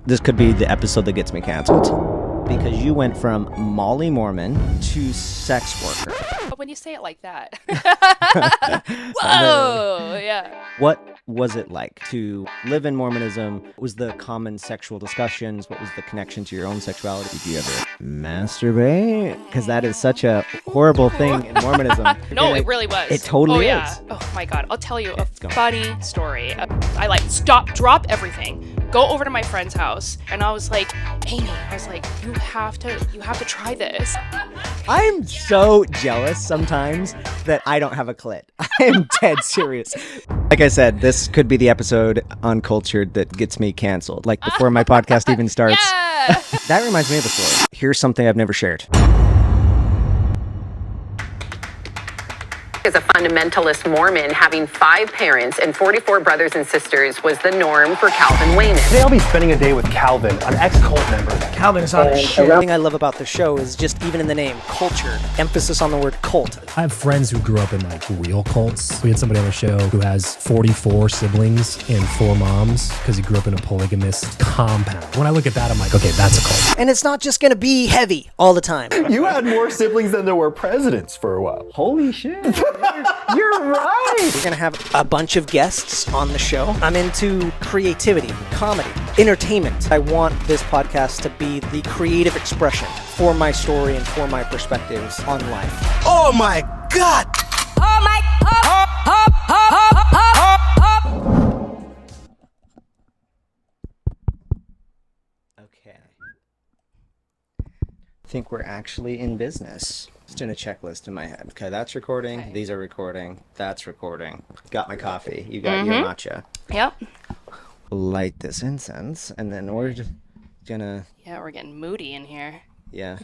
This could be the episode that gets me canceled. Because you went from Molly Mormon to sex worker. But when you say it like that. Whoa! Yeah. What was it like to live in Mormonism? What was the common sexual discussions? What was the connection to your own sexuality? Did you ever masturbate? Because that is such a horrible thing in Mormonism. No, it really was. It totally yeah. is. Oh my God. I'll tell you a funny story. I drop everything, go over to my friend's house, and I was like, Amy, you have to try this. I'm so jealous sometimes that I don't have a clit. I am dead serious. Like I said, this could be the episode Uncultured that gets me canceled. Like before my podcast even starts. Yeah. That reminds me of a story. Here's something I've never shared. As a fundamentalist Mormon, having 5 parents and 44 brothers and sisters was the norm for Calvin Wayman. Today I'll be spending a day with Calvin, an ex-cult member. Calvin is on a shit. The thing I love about the show is just even in the name, cultured. Emphasis on the word cult. I have friends who grew up in like real cults. We had somebody on the show who has 44 siblings and 4 moms because he grew up in a polygamist compound. When I look at that, I'm like, okay, that's a cult. And it's not just going to be heavy all the time. You had more siblings than there were presidents for a while. Holy shit. You're right. We're going to have a bunch of guests on the show. I'm into creativity, comedy, entertainment. I want this podcast to be the creative expression for my story and for my perspectives on life. Oh my God! Oh my... Okay. I think we're actually in business. Just in a checklist in my head. Okay, that's recording. Okay. These are recording. That's recording. Got my coffee. You got your matcha. Yep. Light this incense, and then we're just gonna... Yeah, we're getting moody in here. Yeah.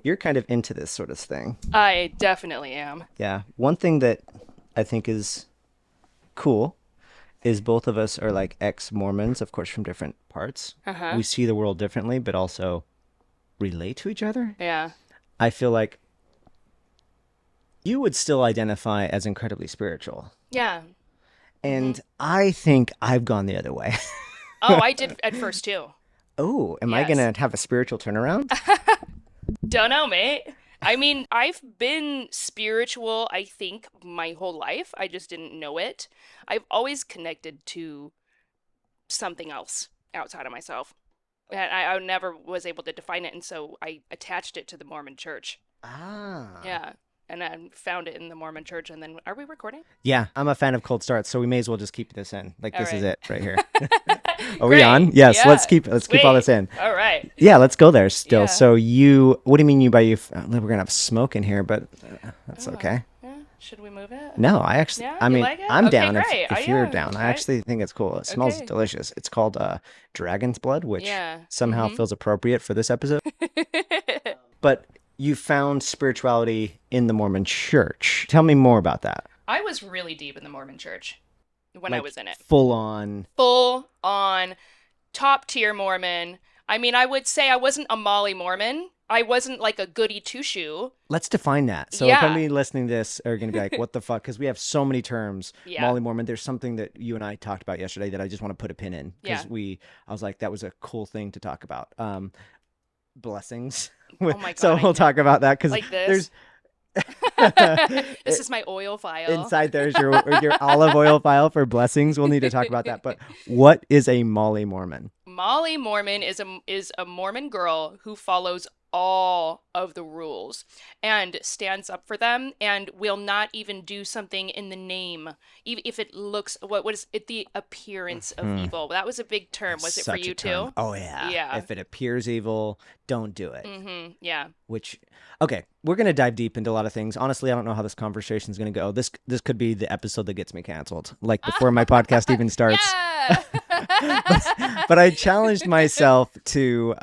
You're kind of into this sort of thing. I definitely am. Yeah. One thing that I think is cool is both of us are like ex-Mormons, of course, from different parts. Uh-huh. We see the world differently, but also relate to each other. Yeah. I feel like you would still identify as incredibly spiritual. Yeah. And I think I've gone the other way. Oh, I did at first too. Oh, am I going to have a spiritual turnaround? Don't know, mate. I mean, I've been spiritual, I think, my whole life. I just didn't know it. I've always connected to something else outside of myself. And I never was able to define it, and so I attached it to the Mormon Church. Ah. Yeah. And I found it in the Mormon Church, and then, are we recording? Yeah, I'm a fan of cold starts, so we may as well just keep this in. Like, all this right. is it right here. Are we on? Yes, yeah. let's keep all this in. All right. Yeah, let's go there still. Yeah. So what do you mean by you? We're going to have smoke in here, but that's okay. Yeah. Should we move it? No, I actually, Yeah, I mean, like it? I'm Okay, down great. if you're yeah. down. I Right. actually think it's cool. It smells Okay. delicious. It's called dragon's blood, which Yeah. somehow feels appropriate for this episode. But you found spirituality in the Mormon Church. Tell me more about that. I was really deep in the Mormon Church when I was in it. Full on, top tier Mormon. I mean, I would say I wasn't a Molly Mormon. I wasn't like a goody two-shoe. Let's define that. So Yeah. if anybody listening to this are going to be like, what the fuck? Because we have so many terms. Yeah. Molly Mormon, there's something that you and I talked about yesterday that I just want to put a pin in. Because Yeah. I was like, that was a cool thing to talk about. Blessings. Oh my God. So we'll talk about that because Like this? there's... This is my oil file. Inside there's your olive oil file for blessings. We'll need to talk about that. But what is a Molly Mormon? Molly Mormon is a Mormon girl who follows all of the rules and stands up for them and will not even do something in the name, even if it looks, what is it, the appearance of evil. That was a big term. Was it for Such you a term. too? Oh yeah. Yeah. If it appears evil, don't do it. Mm-hmm. Yeah. Okay, we're going to dive deep into a lot of things. Honestly, I don't know how this conversation is going to go. This could be the episode that gets me canceled, like before my podcast even starts. Yeah. But I challenged myself to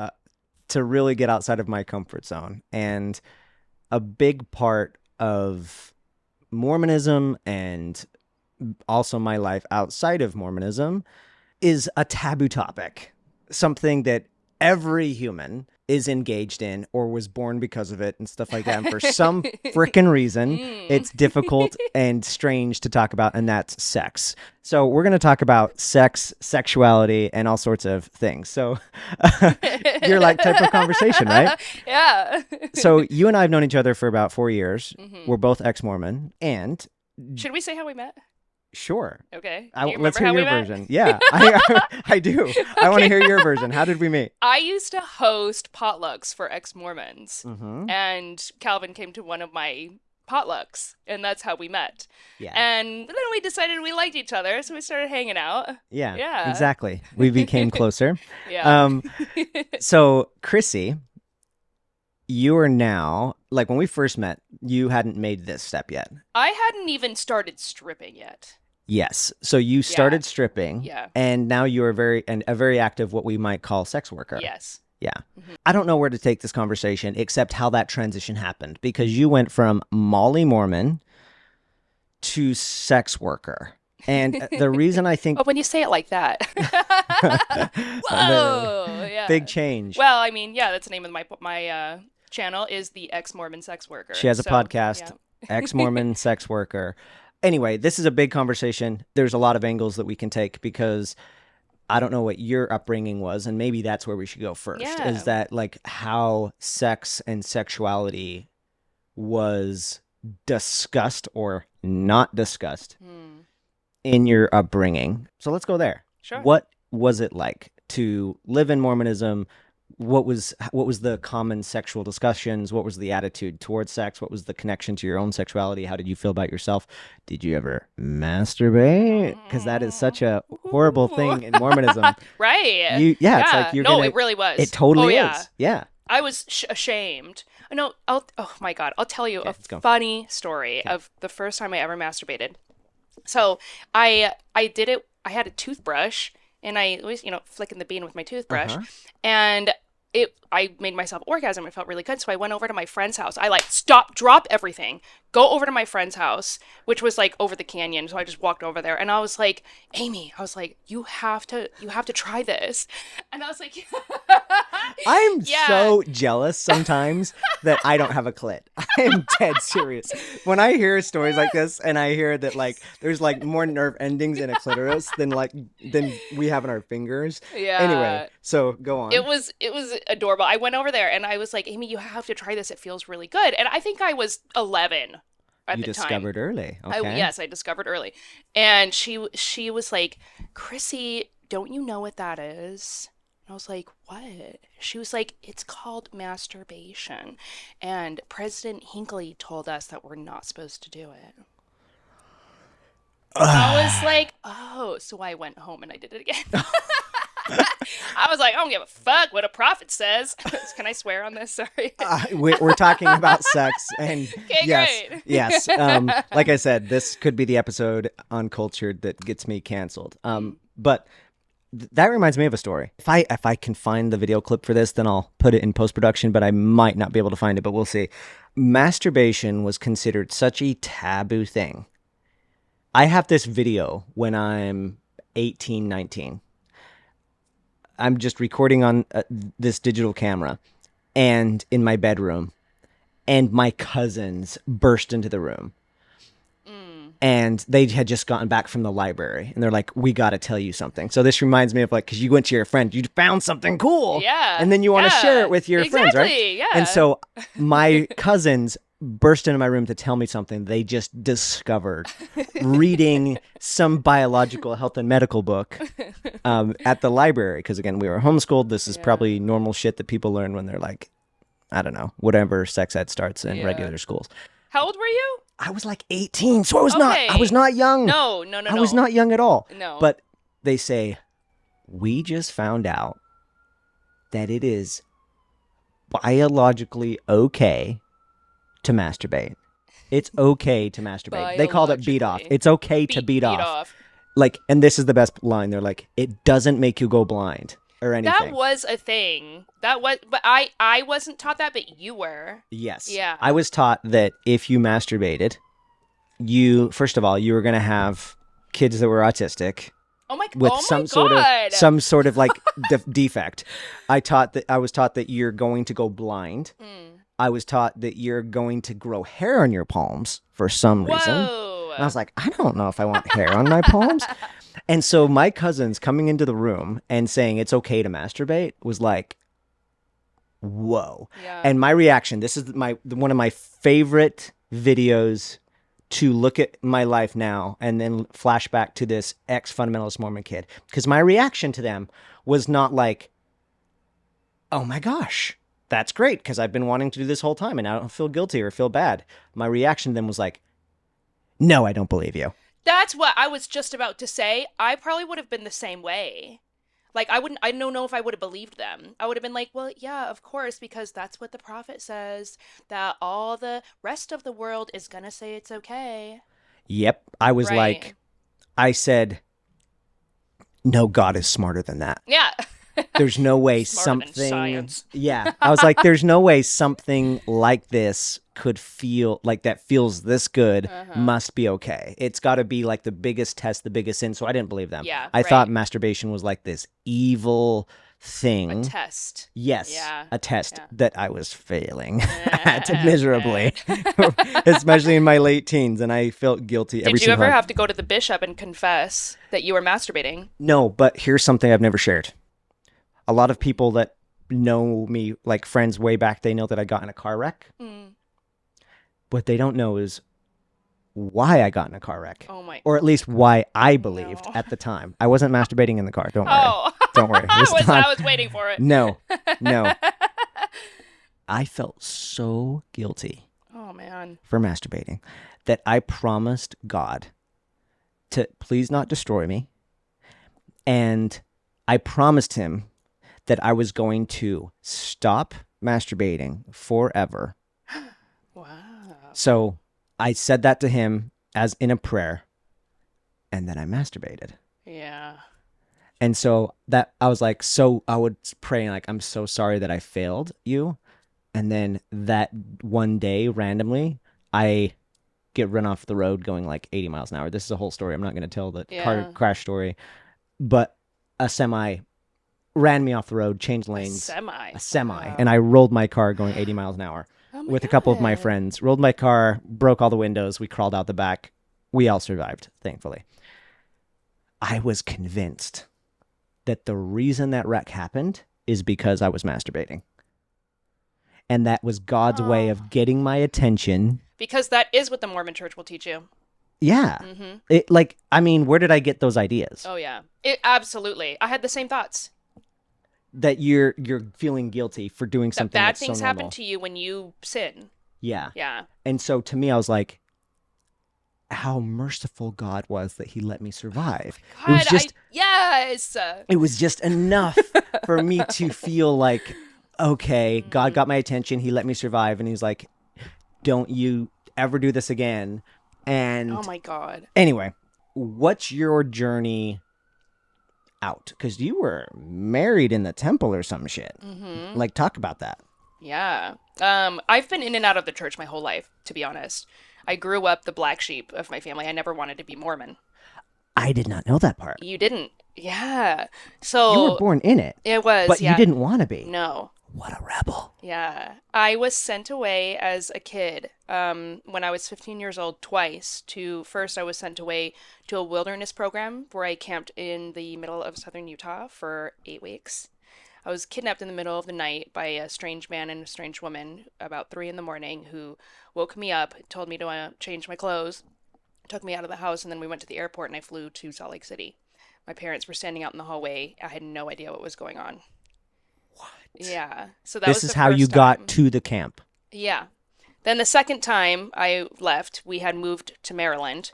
really get outside of my comfort zone. And a big part of Mormonism and also my life outside of Mormonism is a taboo topic, something that every human is engaged in or was born because of it and stuff like that. And for some frickin' reason, it's difficult and strange to talk about, and that's sex. So we're going to talk about sex, sexuality, and all sorts of things. So you're like type of conversation, right? Yeah. So you and I have known each other for about 4 years. We're both ex-Mormon, and Should we say how we met? sure. Okay. Let's hear your version. Yeah, I do. I want to hear your version. How did we meet? I used to host potlucks for ex-Mormons, Mm-hmm. and Calvin came to one of my potlucks, and that's how we met. Yeah. And then we decided we liked each other, so we started hanging out. Yeah. Yeah. Exactly. We became closer. Yeah. So Chrissie, you are now, like when we first met, you hadn't made this step yet. I hadn't even started stripping yet. Yes. So you started stripping. Yeah. And now you are a very active, what we might call sex worker. Yes. Yeah. I don't know where to take this conversation except how that transition happened, because you went from Molly Mormon to sex worker. And the reason I think Oh, when you say it like that. Whoa. Yeah. big change. Well, I mean, yeah, that's the name of my channel is the Ex-Mormon Sex Worker. She has a podcast, yeah. Ex-Mormon Sex Worker. Anyway, this is a big conversation. There's a lot of angles that we can take because I don't know what your upbringing was, and maybe that's where we should go first. Yeah. Is that like how sex and sexuality was discussed or not discussed in your upbringing? So let's go there. Sure. What was it like to live in Mormonism? What was the common sexual discussions? What was the attitude towards sex? What was the connection to your own sexuality? How did you feel about yourself? Did you ever masturbate? Because that is such a horrible thing in Mormonism. Right. It's like you're no, gonna, it really was. It totally yeah. is. Yeah. I was ashamed. No, oh my God. I'll tell you let's go. a funny story of the first time I ever masturbated. So I did it. I had a toothbrush, and I was, flicking the bean with my toothbrush, and I made myself orgasm. It felt really good. So I went over to my friend's house. I drop everything, go over to my friend's house, which was like over the canyon. So I just walked over there, and I was like, Amy, you have to try this. And I was like, I'm Yeah. so jealous sometimes that I don't have a clit. I am dead serious. When I hear stories like this and I hear that like there's like more nerve endings in a clitoris than we have in our fingers. Yeah. Anyway, so go on. It was adorable. I went over there and I was like, Amy, you have to try this. It feels really good. And I think I was 11 at you the time. discovered early. Okay. Yes, I discovered early. And she was like, Chrissie, don't you know what that is? And I was like, what? She was like, it's called masturbation. And President Hinckley told us that we're not supposed to do it. I was like, oh. So I went home and I did it again. I was like, I don't give a fuck what a prophet says. Can I swear on this? Sorry. We're talking about sex, and Okay, yes, great. yes. Like I said, this could be the episode Uncultured that gets me canceled. But that reminds me of a story. If I can find the video clip for this, then I'll put it in post-production, but I might not be able to find it, but we'll see. Masturbation was considered such a taboo thing. I have this video when I'm 18, 19. I'm just recording on this digital camera and in my bedroom, and my cousins burst into the room. And they had just gotten back from the library, and they're like, we got to tell you something. So this reminds me of like, because you went to your friend, you found something cool. Yeah. And then you want to share it with your friends, right? Exactly, yeah. And so my cousins burst into my room to tell me something they just discovered reading some biological health and medical book at the library. Because again, we were homeschooled. This is probably normal shit that people learn when they're like, I don't know, whatever sex ed starts in regular schools. How old were you? I was like 18, so I was not young. No. I was not young at all. No. But they say, we just found out that it is biologically okay to masturbate. It's okay to masturbate. They called it beat off. It's okay to beat off. Like, and this is the best line. They're like, it doesn't make you go blind or anything. That was a thing. But I wasn't taught that, but you were. Yes. Yeah. I was taught that if you masturbated, first of all, you were going to have kids that were autistic. with some sort of like defect. I was taught that you're going to go blind. I was taught that you're going to grow hair on your palms for some reason. And I was like, I don't know if I want hair on my palms. And so my cousins coming into the room and saying it's okay to masturbate was like, whoa. Yeah. And my reaction, this is one of my favorite videos to look at my life now and then flash back to this ex-fundamentalist Mormon kid. Because my reaction to them was not like, oh my gosh, that's great because I've been wanting to do this whole time and I don't feel guilty or feel bad. My reaction to them was like, no, I don't believe you. That's what I was just about to say. I probably would have been the same way. Like, I don't know if I would have believed them. I would have been like, well, yeah, of course, because that's what the prophet says, that all the rest of the world is going to say it's okay. Yep. I was Right. like, I said, no, God is smarter than that. Yeah. There's no way Smarter than something. science. Yeah. I was like, there's no way something like this could feel like that feels this good must be okay. It's got to be like the biggest test, the biggest sin. So I didn't believe them. Yeah, I thought right. masturbation was like this evil thing. A test. Yes, Yeah. a test Yeah. that I was failing at miserably, especially in my late teens, and I felt guilty every Did you single ever time. have to go to the bishop and confess that you were masturbating? No, but here's something I've never shared. A lot of people that know me, like friends way back, they know that I got in a car wreck. What they don't know is why I got in a car wreck. Oh my. Or at least why I believed at the time. I wasn't masturbating in the car. Don't worry. Oh. Don't worry. This time- I was waiting for it. No. I felt so guilty Oh man. for masturbating that I promised God to please not destroy me. And I promised him that I was going to stop masturbating forever. Wow. So I said that to him as in a prayer, and then I masturbated. Yeah. And so that I was like, so I would pray like, I'm so sorry that I failed you. And then that one day, randomly, I get run off the road going like 80 miles an hour. This is a whole story. I'm not going to tell the car crash story, but a semi ran me off the road, changed lanes. A semi. Wow. And I rolled my car going 80 miles an hour with a couple of my friends. Rolled my car, broke all the windows. We crawled out the back. We all survived, thankfully. I was convinced that the reason that wreck happened is because I was masturbating. And that was God's way of getting my attention. Because that is what the Mormon Church will teach you. Yeah. It like, I mean, where did I get those ideas? Oh yeah. Absolutely. I had the same thoughts. That you're feeling guilty for doing That something bad that's things so normal. happen to you when you sin. Yeah. Yeah. And so to me, I was like, how merciful God was that he let me survive. God, It was just yes. it was just enough for me to feel like, okay, God got my attention. He let me survive. And he's like, don't you ever do this again. And Oh my God. anyway, what's your journey out? Because you were married in the temple or some shit. Like, talk about that. Yeah. I've been in and out of the church my whole life, to be honest. I grew up the black sheep of my family. I never wanted to be Mormon. I did not know that part. You didn't? Yeah. So You were born in it, it was, but yeah. you didn't want to be. No. What a rebel. Yeah. I was sent away as a kid when I was 15 years old twice. First, I was sent away to a wilderness program where I camped in the middle of southern Utah for 8 weeks. I was kidnapped in the middle of the night by a strange man and a strange woman about 3 a.m. who woke me up, told me to change my clothes, took me out of the house, and then we went to the airport and I flew to Salt Lake City. My parents were standing out in the hallway. I had no idea what was going on. What? Yeah. So that was This is the how you first got time. to the camp. Yeah. Then the second time I left, we had moved to Maryland,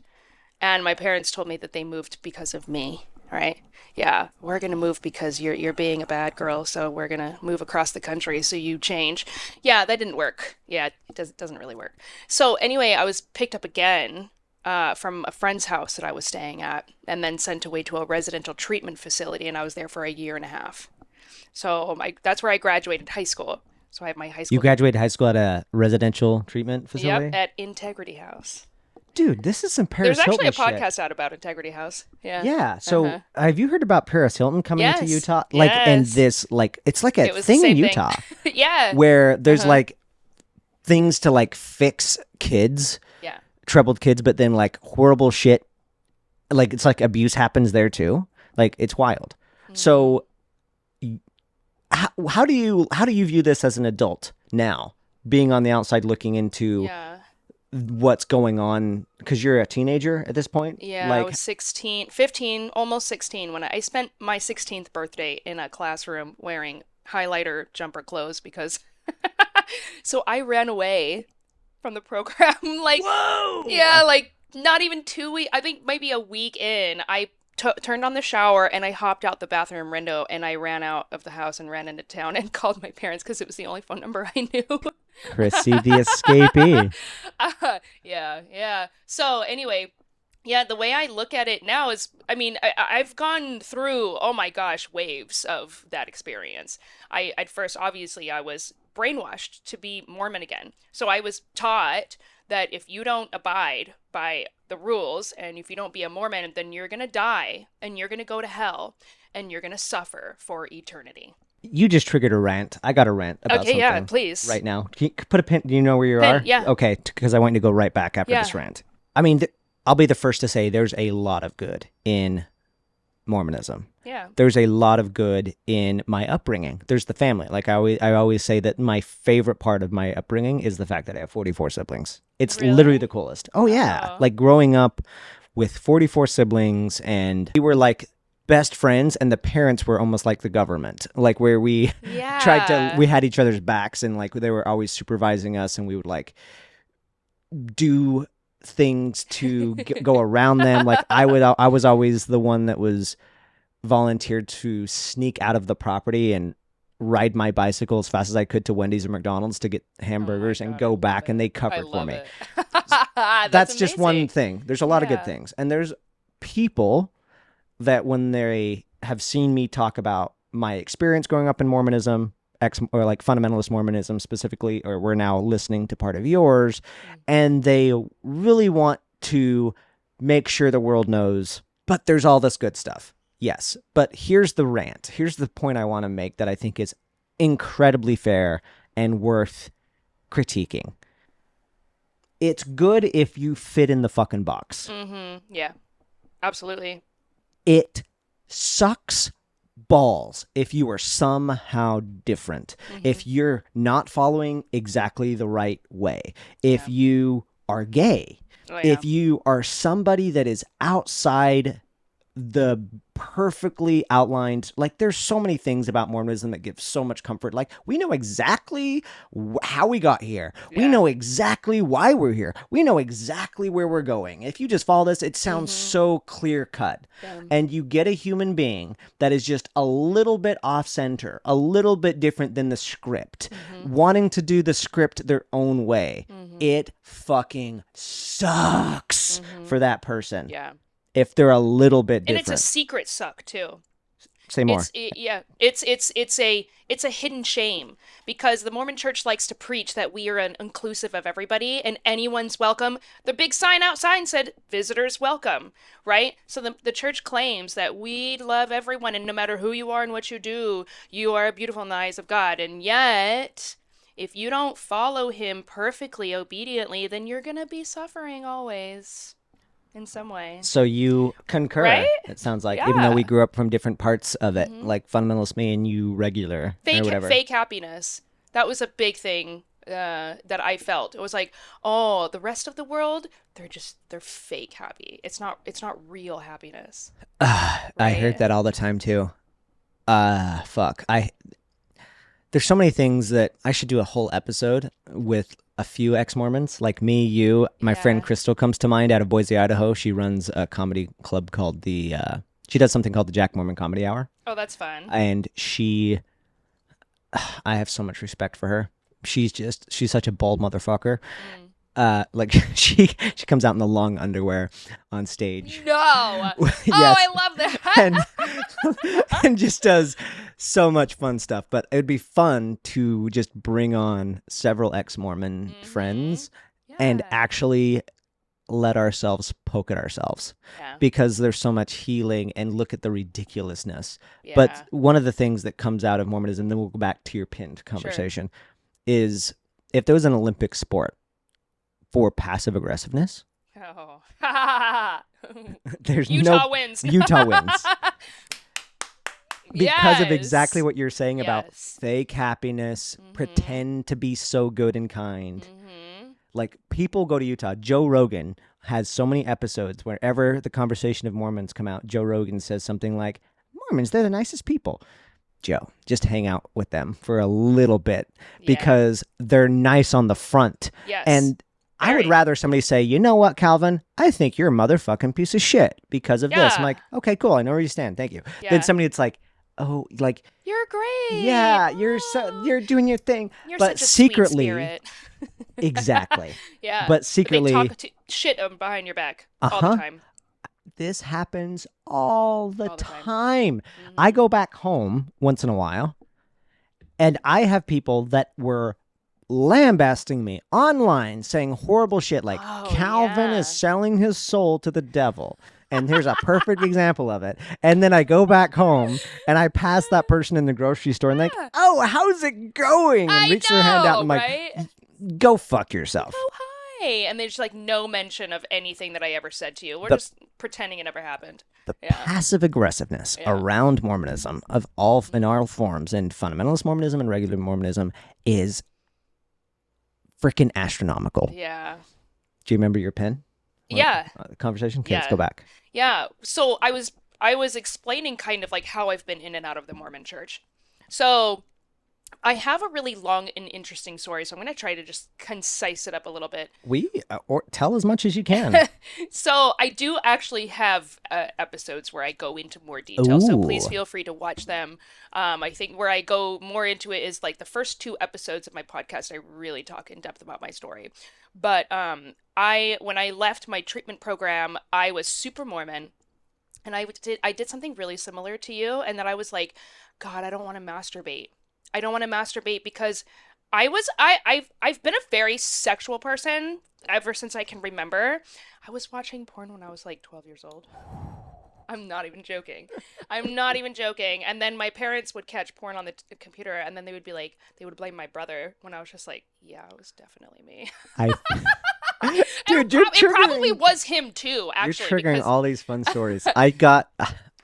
and my parents told me that they moved because of me. Right? Yeah, we're gonna move because you're being a bad girl, so we're gonna move across the country so you change. Yeah, that didn't work. Yeah, it doesn't really work. So anyway, I was picked up again from a friend's house that I was staying at, and then sent away to a residential treatment facility, and I was there for a year and a half. So that's where I graduated high school. So I have my high school. You graduated high school at a residential treatment facility? Yep, at Integrity House. Dude, this is some Paris There's actually Hilton a podcast out about Integrity House. Yeah. Yeah. So have you heard about Paris Hilton coming to Yes. Utah? Like, and this, like, it's like a It was the thing in same thing. Utah Yeah. where there's like things to like fix kids, Yeah. troubled kids, but then like horrible shit. Like, it's like abuse happens there too. Like, it's wild. So how do you view this as an adult now, being on the outside looking into what's going on? Because you're a teenager at this point. Yeah, like, I was 15, almost 16 when I spent my 16th birthday in a classroom wearing highlighter jumper clothes because so I ran away from the program like whoa! Yeah, like not even 2 weeks, I think maybe a week in, I turned on the shower and I hopped out the bathroom window and I ran out of the house and ran into town and called my parents because it was the only phone number I knew. Chrissy the escapee. Yeah. So anyway, yeah, the way I look at it now is, I mean, I've gone through, oh my gosh, waves of that experience. At first, obviously, I was brainwashed to be Mormon again. So I was taught that if you don't abide by the rules and if you don't be a Mormon, then you're going to die and you're going to go to hell and you're going to suffer for eternity. You just triggered a rant. I got a rant about something. Okay, yeah, please. Right now. Can you put a pin? Do you know where you are? Yeah. Okay, because I want you to go right back after this rant. I mean, I'll be the first to say there's a lot of good in Mormonism. Yeah. There's a lot of good in my upbringing. There's the family. Like I always say that my favorite part of my upbringing is the fact that I have 44 siblings. It's literally the coolest. Oh yeah. Wow. Like growing up with 44 siblings, and we were like best friends, and the parents were almost like the government, like where we we had each other's backs, and like they were always supervising us, and we would like do things to go around them. Like I was always the one that was volunteered to sneak out of the property and ride my bicycle as fast as I could to Wendy's or McDonald's to get hamburgers and go back, and they covered for me. That's just one thing. There's a lot of good things, and there's people that when they have seen me talk about my experience growing up in Mormonism, or like Fundamentalist Mormonism specifically, or we're now listening to part of yours, and they really want to make sure the world knows, but there's all this good stuff. Yes, but here's the rant. Here's the point I want to make that I think is incredibly fair and worth critiquing. It's good if you fit in the fucking box. Yeah, absolutely. It sucks balls if you are somehow different, if you're not following exactly the right way, if you are gay, if you are somebody that is outside the perfectly outlined, like there's so many things about Mormonism that give so much comfort. Like we know exactly how we got here. We know exactly why we're here. We know exactly where we're going. If you just follow this, it sounds so clear cut. And you get a human being that is just a little bit off center, a little bit different than the script, wanting to do the script their own way. It fucking sucks for that person. Yeah. If they're a little bit different. And it's a secret suck too. Say more. It's a hidden shame, because the Mormon Church likes to preach that we are inclusive of everybody and anyone's welcome. The big sign outside said visitors welcome, right? So the church claims that we love everyone, and no matter who you are and what you do, you are beautiful in the eyes of God. And yet, if you don't follow him perfectly, obediently, then you're going to be suffering always. In some way. So you concur, right? It sounds like, even though we grew up from different parts of it, like fundamentalist me and you regular or whatever. Fake happiness. That was a big thing that I felt. It was like, oh, the rest of the world, they're fake happy. It's not real happiness. Right? I heard that all the time too. Fuck. There's so many things that I should do a whole episode with a few ex-Mormons, like me, you. My friend Crystal comes to mind out of Boise, Idaho. She runs a comedy club called she does something called the Jack Mormon Comedy Hour. Oh, that's fun. And I have so much respect for her. She's such a bold motherfucker. Like she comes out in the long underwear on stage. No. Yes. Oh, I love that. and just does so much fun stuff. But it would be fun to just bring on several ex-Mormon friends and actually let ourselves poke at ourselves Yeah. because there's so much healing and look at the ridiculousness. Yeah. But one of the things that comes out of Mormonism, then we'll go back to your pinned conversation, is if there was an Olympic sport for passive aggressiveness, Oh. there's Utah wins. Utah wins. Because of Yes. exactly what you're saying about Yes. fake happiness, pretend to be so good and kind. Mm-hmm. Like, people go to Utah. Joe Rogan has so many episodes wherever the conversation of Mormons come out, Joe Rogan says something like, Mormons, they're the nicest people. Joe, just hang out with them for a little bit because they're nice on the front. Yes. And I would Very. rather somebody say, you know what, Calvin? I think you're a motherfucking piece of shit because of this. I'm Yeah. like, okay, cool. I know where you stand. Thank you. Yeah. Then somebody that's like, oh, like, You're great. yeah, you're doing your thing. You're but such a secretly, sweet spirit. Exactly. Yeah. But secretly, they talk shit behind your back all Uh-huh. the time. this happens all the All the time. time. I go back home once in a while, and I have people that were lambasting me online saying horrible shit like Oh, Calvin yeah. is selling his soul to the devil. And here's a perfect example of it. And then I go back home and I pass that person in the grocery store and like, oh, how's it going? And I reach their hand out know, and I'm right? like, go fuck yourself. Oh, hi. And there's like no mention of anything that I ever said to you. We're The- just pretending it never happened. The Yeah. passive aggressiveness Yeah. around Mormonism of all in all forms, and fundamentalist Mormonism and regular Mormonism, is freaking astronomical. Yeah. Do you remember your pen? Yeah. Conversation? Okay, let's Yeah. go back. Yeah. So I was explaining kind of like how I've been in and out of the Mormon church. So I have a really long and interesting story, so I'm going to try to just concise it up a little bit. Or tell as much as you can. So I do actually have episodes where I go into more detail, so please Ooh. feel free to watch them. I think where I go more into it is like the first 2 episodes of my podcast. I really talk in depth about my story. But when I left my treatment program, I was super Mormon, and I did something really similar to you, and that I was like, God, I don't want to masturbate. I don't want to masturbate because I've been a very sexual person ever since I can remember. I was watching porn when I was like 12 years old. I'm not even joking. I'm not even joking. And then my parents would catch porn on the computer, and then they would be like, they would blame my brother when I was just like, yeah, it was definitely me. Dude, It probably was him too, actually. You're triggering because- all these fun stories. I got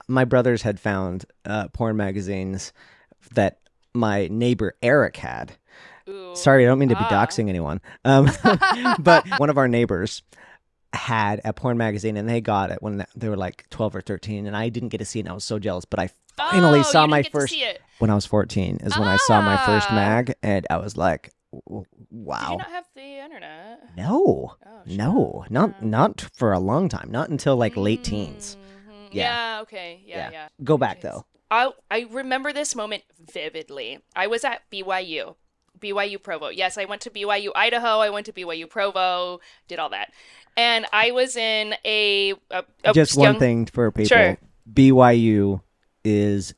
my brothers had found porn magazines that my neighbor Eric had. Ooh. Sorry, I don't mean to be doxing anyone. But one of our neighbors had a porn magazine, and they got it when they were like 12 or 13, and I didn't get to see it, and I was so jealous. But I finally saw my first. When I was 14 is when I saw my first mag, and I was like, wow. Did you not have the internet? No, Oh, shit. no, not for a long time. Not until like late teens. Mhm. Yeah. Yeah. Okay. Yeah. Go back Okay. though. I remember this moment vividly. I was at BYU Provo. Yes, I went to BYU Idaho. I went to BYU Provo. Did all that, and I was in a Just young... one thing for people. Sure. BYU is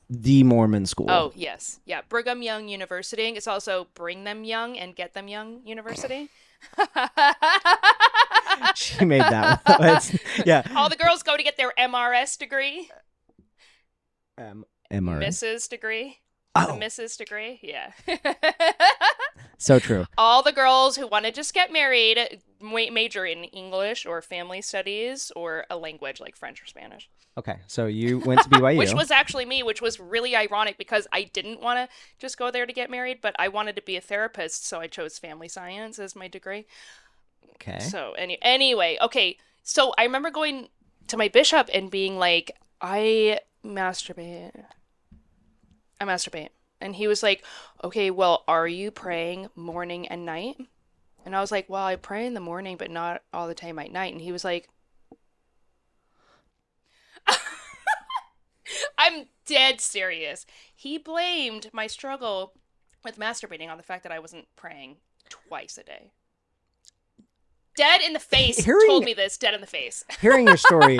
the Mormon school. Oh yes, yeah. Brigham Young University. It's also Bring Them Young and Get Them Young University. She made that one. Yeah. All the girls go to get their MRS degree. MRS. Mrs. degree. Oh. The Mrs. degree. Yeah. So true. All the girls who want to just get married major in English or family studies or a language like French or Spanish. Okay, so you went to BYU. Which was actually me, which was really ironic because I didn't want to just go there to get married, but I wanted to be a therapist, so I chose family science as my degree. Okay. So anyway, okay. So I remember going to my bishop and being like, I masturbate. And he was like, okay, well, are you praying morning and night? And I was like, well, I pray in the morning, but not all the time at night. And he was like, I'm dead serious. He blamed my struggle with masturbating on the fact that I wasn't praying twice a day. Dead in the face. Told me this, dead in the face. Hearing your story,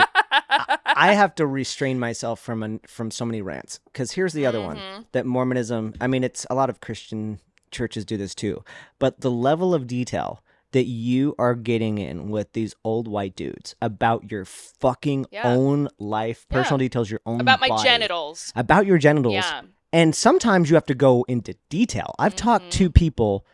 I have to restrain myself from so many rants. Because here's the other one, that Mormonism, I mean, it's a lot of Christian churches do this too, but the level of detail that you are getting in with these old white dudes about your fucking own life, personal details, your own about my body, genitals. about your genitals. Yeah. And sometimes you have to go into detail. I've talked to people,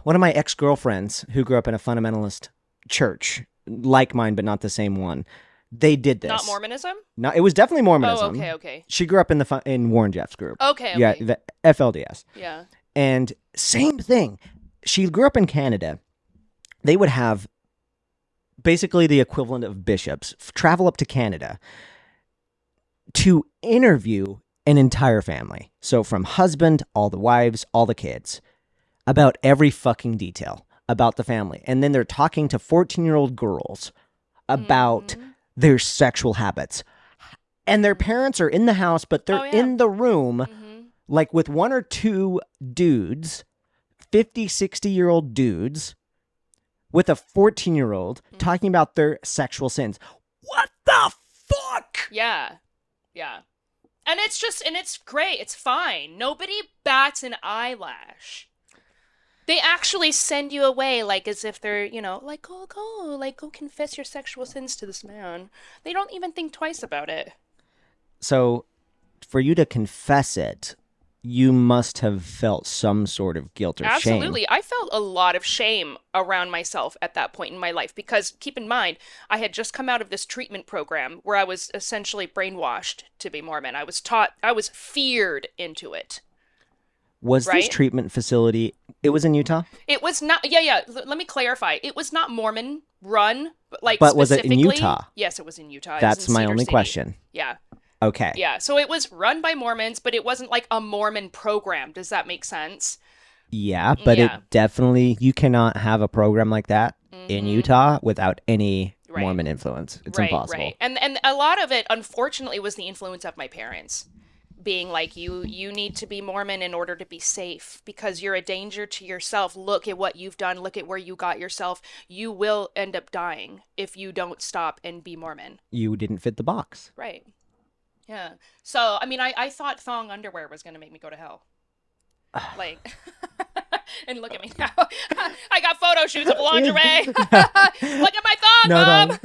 one of my ex-girlfriends who grew up in a fundamentalist church, like mine, but not the same one. They did this. Not Mormonism? No, it was definitely Mormonism. Oh, okay. She grew up in Warren Jeff's group. Okay. Yeah, the FLDS. Yeah. And same thing. She grew up in Canada. They would have basically the equivalent of bishops travel up to Canada to interview an entire family. So from husband, all the wives, all the kids, about every fucking detail about the family. And then they're talking to 14-year-old girls about their sexual habits. And their parents are in the house, but they're in the room, like with one or two dudes, 50, 60-year-old dudes, with a 14-year-old talking about their sexual sins. What the fuck? Yeah. And it's great. It's fine. Nobody bats an eyelash. They actually send you away like as if they're, like, go confess your sexual sins to this man. They don't even think twice about it. So for you to confess it, you must have felt some sort of guilt or shame. Absolutely. I felt a lot of shame around myself at that point in my life because, keep in mind, I had just come out of this treatment program where I was essentially brainwashed to be Mormon. I was feared into it. Was this treatment facility, it was in Utah? It was not, let me clarify. It was not Mormon run, but was it in Utah? Yes, it was in Utah. That's my only question. Yeah. Okay. Yeah, so it was run by Mormons, but it wasn't like a Mormon program. Does that make sense? Yeah, but it definitely, you cannot have a program like that in Utah without any Mormon influence. It's impossible. Right. And a lot of it, unfortunately, was the influence of my parents. Being like, you need to be Mormon in order to be safe because you're a danger to yourself. Look at what you've done. Look at where you got yourself. You will end up dying if you don't stop and be Mormon. You didn't fit the box. Right. Yeah. So, I mean, I thought thong underwear was going to make me go to hell. Like, and look at me now. I got photo shoots of lingerie. Look at my thong,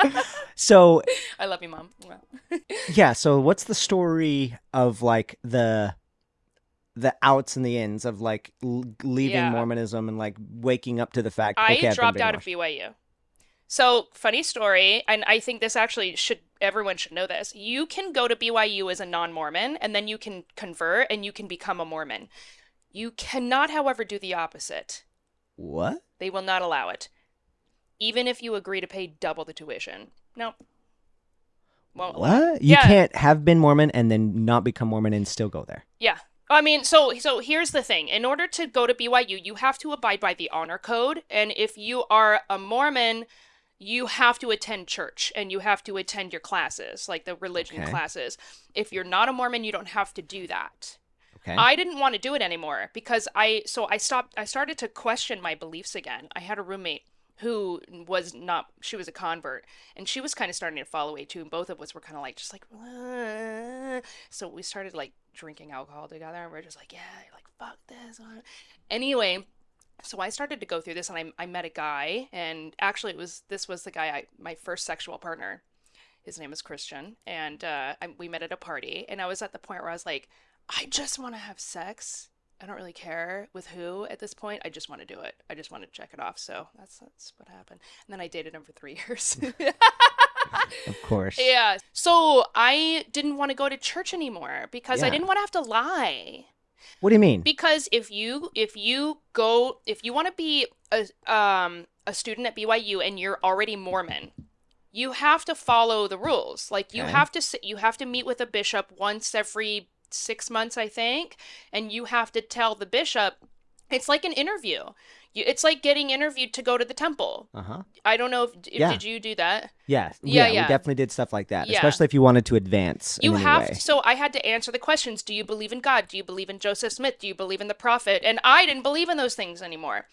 Mom. So I love you, Mom. Yeah. So what's the story of like the outs and the ins of like leaving Mormonism and like waking up to the fact I dropped out of BYU. So funny story, and I think this actually everyone should know this. You can go to BYU as a non-Mormon, and then you can convert and you can become a Mormon. You cannot, however, do the opposite. What? They will not allow it. Even if you agree to pay double the tuition. No. Won't allow. What? You can't have been Mormon and then not become Mormon and still go there. Yeah. I mean, so here's the thing. In order to go to BYU, you have to abide by the honor code. And if you are a Mormon, you have to attend church and you have to attend your classes, like the religion classes. If you're not a Mormon, you don't have to do that. Okay. I didn't want to do it anymore because I started to question my beliefs again. I had a roommate who she was a convert and she was kind of starting to fall away too. And both of us were kind of like, just like, so we started like drinking alcohol together and we're just like, yeah, like, fuck this. Anyway, so I started to go through this and I met a guy, and actually this was the guy, my first sexual partner. His name is Christian, and we met at a party, and I was at the point where I was like, I just want to have sex. I don't really care with who at this point. I just want to do it. I just want to check it off. So that's what happened. And then I dated him for 3 years. Of course. Yeah. So I didn't want to go to church anymore because I didn't want to have to lie. What do you mean? Because if you want to be a student at BYU and you're already Mormon, you have to follow the rules. Like you have to meet with a bishop once every 6 months, I think, and you have to tell the bishop. It's like an interview. It's like getting interviewed to go to the temple. I don't know if did you do that? Yeah, we definitely did stuff like that, especially if you wanted to advance. So I had to answer the questions. Do you believe in God? Do you believe in Joseph Smith? Do you believe in the prophet? And I didn't believe in those things anymore.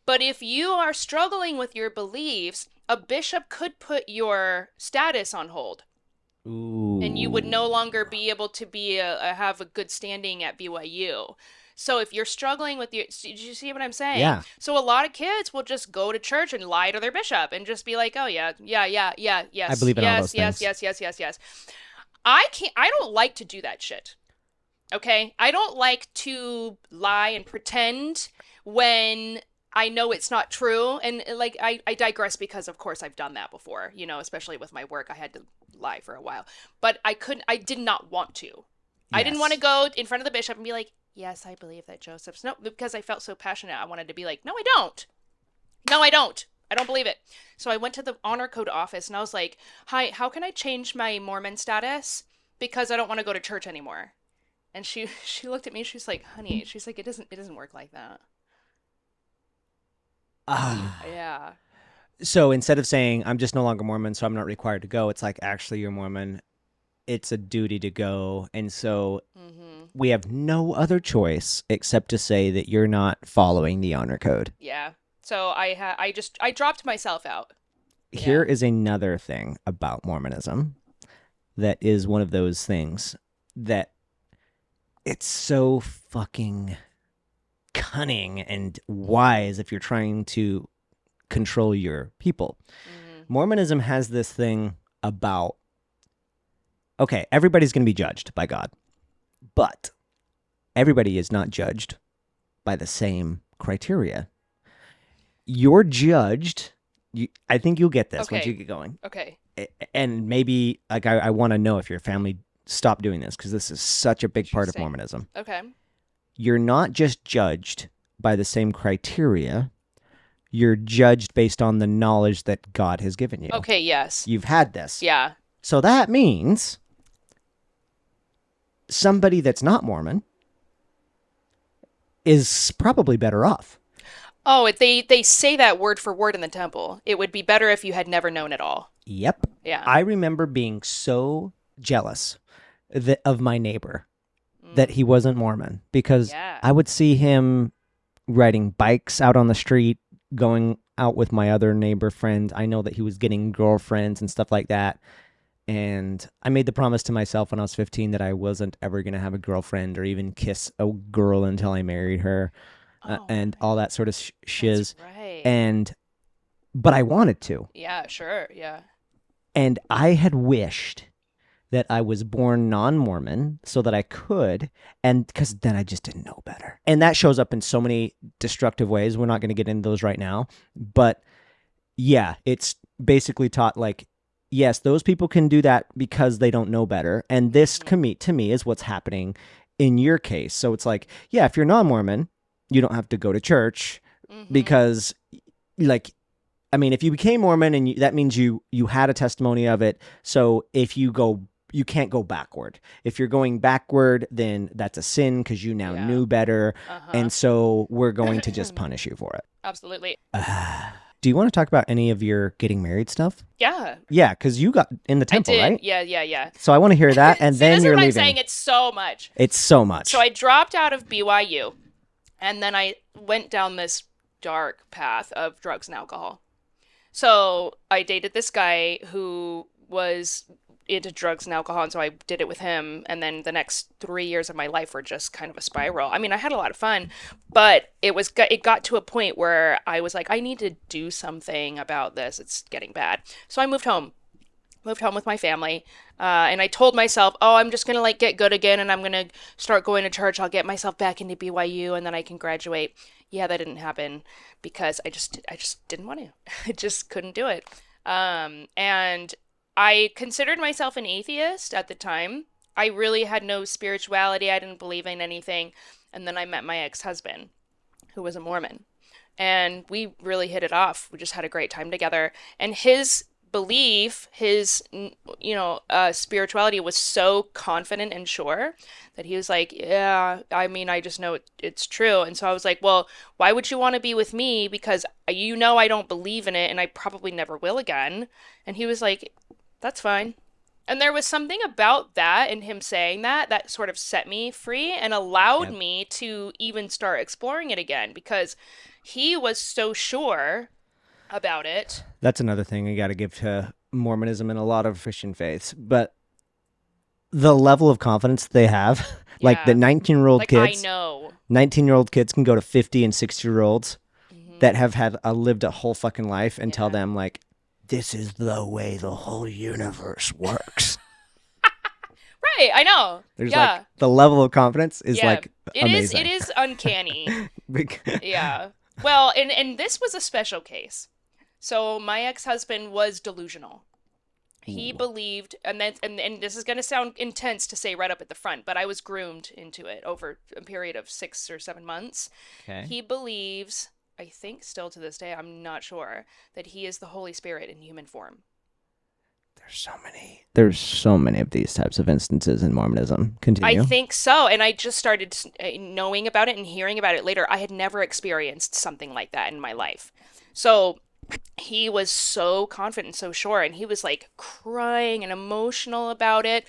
But if you are struggling with your beliefs, a bishop could put your status on hold. Ooh. And you would no longer be able to have a good standing at BYU. So if you're struggling with do you see what I'm saying? Yeah. So a lot of kids will just go to church and lie to their bishop and just be like, oh yeah, yes. I believe in all those yes, things. yes. I don't like to do that shit. Okay? I don't like to lie and pretend when I know it's not true. And like, I digress because of course I've done that before, you know, especially with my work. I had to lie for a while, but I did not want to. I didn't want to go in front of the bishop and be like, yes, I believe that Joseph's, no, because I felt so passionate. I wanted to be like, no, I don't. I don't believe it. So I went to the honor code office and I was like, hi, how can I change my Mormon status? Because I don't want to go to church anymore. And she looked at me, she's like, honey, she's like, it doesn't work like that. Yeah. So instead of saying, I'm just no longer Mormon, so I'm not required to go, it's like, actually, you're Mormon. It's a duty to go. And so we have no other choice except to say that you're not following the honor code. Yeah. So I dropped myself out. Here is another thing about Mormonism that is one of those things that it's so fucking cunning and wise if you're trying to control your people. Mormonism has this thing about, okay, everybody's going to be judged by God, but everybody is not judged by the same criteria. You're judged. I think you'll get this once you get going. Okay. And maybe, like, I want to know if your family stopped doing this, because this is such a big part of Mormonism. Okay. You're not just judged by the same criteria. You're judged based on the knowledge that God has given you. Okay, yes. You've had this. Yeah. So that means somebody that's not Mormon is probably better off. Oh, they say that word for word in the temple. It would be better if you had never known at all. Yep. Yeah. I remember being so jealous of my neighbor that he wasn't Mormon, because I would see him riding bikes out on the street, going out with my other neighbor friend. I know that he was getting girlfriends and stuff like that. And I made the promise to myself when I was 15 that I wasn't ever going to have a girlfriend or even kiss a girl until I married her, and all that sort of shiz. That's right. But I wanted to. Yeah, sure. Yeah. And I had wished that I was born non-Mormon so that I could, and because then I just didn't know better. And that shows up in so many destructive ways. We're not going to get into those right now. But yeah, it's basically taught like, yes, those people can do that because they don't know better. And this, to me, is what's happening in your case. So it's like, yeah, if you're non-Mormon, you don't have to go to church because, like, I mean, if you became Mormon, and that means you had a testimony of it. So if you can't go backward. If you're going backward, then that's a sin because you now knew better. And so we're going to just punish you for it. Absolutely. Do you want to talk about any of your getting married stuff? Yeah. Yeah, because you got in the temple, I did. right? Yeah. So I want to hear that, and then you're leaving. I'm saying it's so much. It's so much. So I dropped out of BYU, and then I went down this dark path of drugs and alcohol. So I dated this guy who was into drugs and alcohol, and so I did it with him, and then the next 3 years of my life were just kind of a spiral. I mean, I had a lot of fun, but it got to a point where I was like, I need to do something about this. It's getting bad. So I moved home with my family, and I told myself, oh, I'm just gonna like get good again, and I'm gonna start going to church. I'll get myself back into BYU, and then I can graduate. Yeah, that didn't happen because I just didn't want to. I just couldn't do it. And I considered myself an atheist at the time. I really had no spirituality. I didn't believe in anything. And then I met my ex-husband, who was a Mormon. And we really hit it off. We just had a great time together. And his belief, his, spirituality was so confident and sure that he was like, yeah, I mean, I just know it's true. And so I was like, well, why would you want to be with me? Because I don't believe in it, and I probably never will again. And he was like, that's fine. And there was something about that and him saying that sort of set me free and allowed me to even start exploring it again, because he was so sure about it. That's another thing I got to give to Mormonism and a lot of Christian faiths. But the level of confidence they have, like the 19-year-old kids. I know. 19-year-old kids can go to 50 and 60-year-olds that have lived a whole fucking life and tell them, like, this is the way the whole universe works. Right, I know. There's like the level of confidence is like it amazing. It is uncanny. Yeah. Well, and this was a special case. So my ex-husband was delusional. He believed, and this is going to sound intense to say right up at the front, but I was groomed into it over a period of 6 or 7 months. Okay. He believes, I think still to this day, I'm not sure, that he is the Holy Spirit in human form. There's so many of these types of instances in Mormonism. Continue. I think so. And I just started knowing about it and hearing about it later. I had never experienced something like that in my life. So he was so confident, so sure. And he was like crying and emotional about it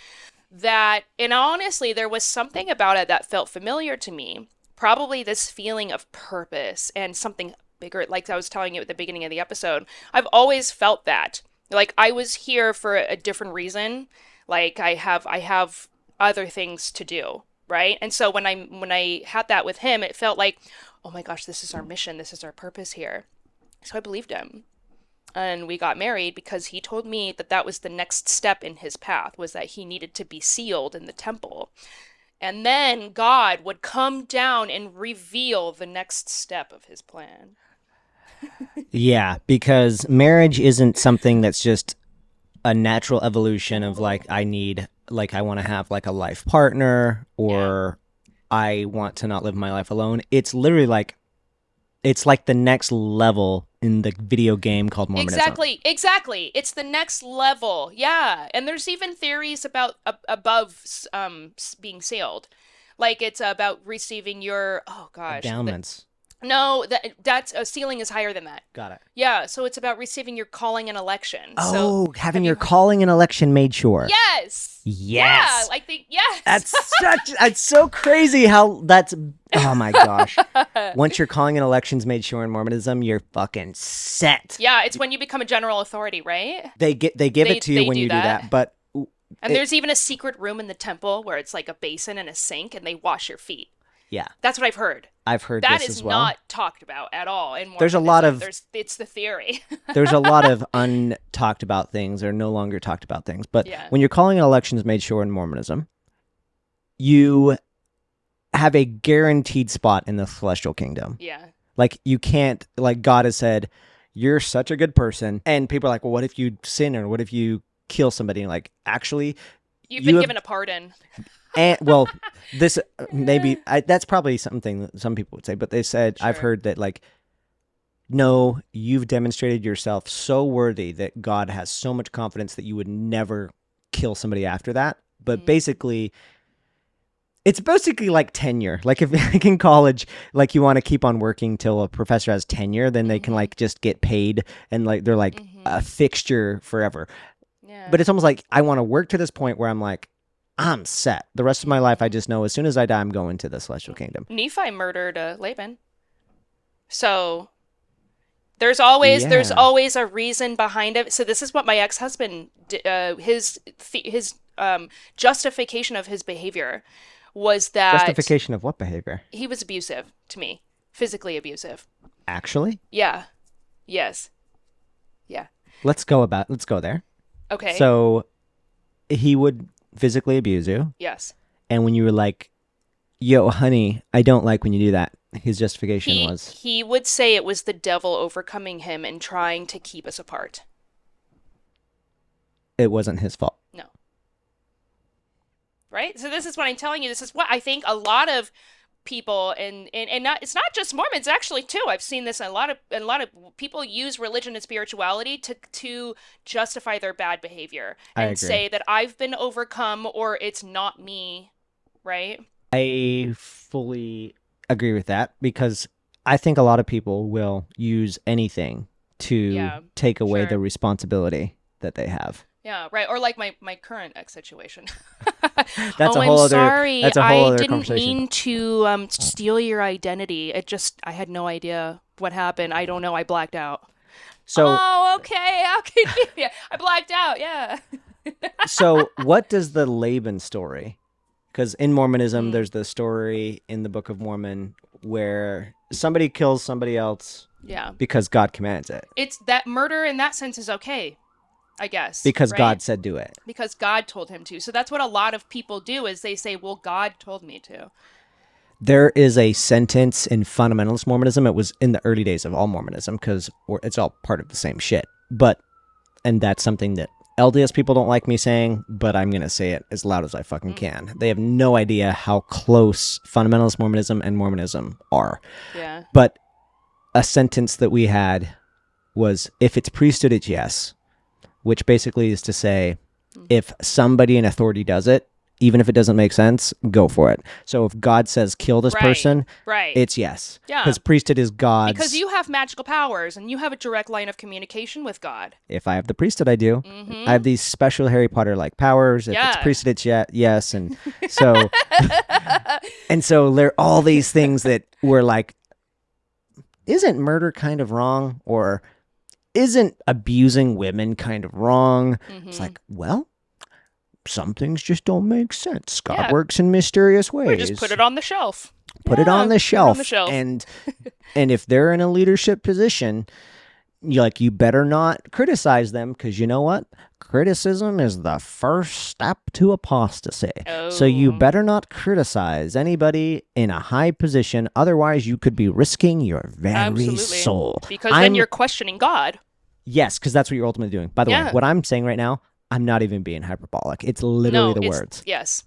and honestly, there was something about it that felt familiar to me. Probably this feeling of purpose and something bigger. Like I was telling you at the beginning of the episode, I've always felt that. Like I was here for a different reason. Like I have other things to do, right? And so when I had that with him, it felt like, oh my gosh, this is our mission. This is our purpose here. So I believed him. And we got married because he told me that was the next step in his path, was that he needed to be sealed in the temple. And then God would come down and reveal the next step of his plan. Yeah, because marriage isn't something that's just a natural evolution of like, I want to have like a life partner, or I want to not live my life alone. It's literally like, it's like the next level in the video game called Mormonism. Exactly. It's the next level. Yeah. And there's even theories about above being sealed. Like it's about receiving your, endowments. No, that's a ceiling is higher than that. Got it. Yeah, so it's about receiving your calling and election. Oh, having your calling and election made sure. Yes. Yes. Yeah, yes. That's so crazy how that's, oh my gosh. Once your calling and election's made sure in Mormonism, you're fucking set. Yeah, it's when you become a general authority, right? They give it to you when you do that, but. And there's even a secret room in the temple where it's like a basin and a sink and they wash your feet. Yeah. That's what I've heard. I've heard that this is as well. not talked about at all in Mormonism. There's a lot of it's the theory. There's a lot of untalked about things or no longer talked about things. But when your calling and election is made sure in Mormonism, you have a guaranteed spot in the celestial kingdom. Yeah. Like you can't, like God has said, you're such a good person. And people are like, well, what if you sin or what if you kill somebody? And like, actually, you've been given a pardon. And well, this maybe that's probably something that some people would say, but they said, I've heard that like, no, you've demonstrated yourself so worthy that God has so much confidence that you would never kill somebody after that. But basically, it's basically like tenure. Like if like in college, like you want to keep on working till a professor has tenure, then they can like just get paid and like they're like a fixture forever. Yeah. But it's almost like I want to work to this point where I'm like, I'm set. The rest of my life, I just know as soon as I die, I'm going to the celestial kingdom. Nephi murdered Laban. So there's always a reason behind it. So this is what my ex-husband, his justification of his behavior was that... Justification of what behavior? He was abusive to me. Physically abusive. Actually? Yeah. Yes. Yeah. Let's go there. Okay. So he would physically abuse you. Yes. And when you were like, yo, honey, I don't like when you do that, his justification was... He would say it was the devil overcoming him and trying to keep us apart. It wasn't his fault. No. Right? So this is what I'm telling you. This is what I think a lot of people and not, it's not just Mormons actually too. I've seen this a lot of people use religion and spirituality to justify their bad behavior and say that I've been overcome or it's not me, right? I fully agree with that because I think a lot of people will use anything to take away the responsibility that they have. Yeah, right. Or like my current ex situation. That's a whole other conversation. I didn't mean to steal your identity. I had no idea what happened. I don't know. I blacked out. So okay. How can you? Yeah, I blacked out. Yeah. So what does the Laban story Because in Mormonism, there's the story in the Book of Mormon where somebody kills somebody else because God commands it. It's that murder in that sense is okay, I guess. Because right? God said do it. Because God told him to. So that's what a lot of people do is they say, well, God told me to. There is a sentence in Fundamentalist Mormonism. It was in the early days of all Mormonism because it's all part of the same shit. And that's something that LDS people don't like me saying, but I'm going to say it as loud as I fucking can. They have no idea how close Fundamentalist Mormonism and Mormonism are. Yeah. But a sentence that we had was, if it's priesthood, it's yes. Which basically is to say, if somebody in authority does it, even if it doesn't make sense, go for it. So if God says kill this person, it's yes. Yeah. Because priesthood is God's. Because you have magical powers and you have a direct line of communication with God. If I have the priesthood, I do. I have these special Harry Potter-like powers. If it's priesthood, it's yes. And so, there are all these things that were like, isn't murder kind of wrong? Or isn't abusing women kind of wrong? It's like, well, some things just don't make sense. God works in mysterious ways. Or just put it on the shelf. Put it on the shelf. And if they're in a leadership position, you better not criticize them, because you know what? Criticism is the first step to apostasy. So you better not criticize anybody in a high position. Otherwise, you could be risking your very soul. Because then you're questioning God. Yes, because that's what you're ultimately doing. By the way, what I'm saying right now, I'm not even being hyperbolic. It's literally the words. Yes.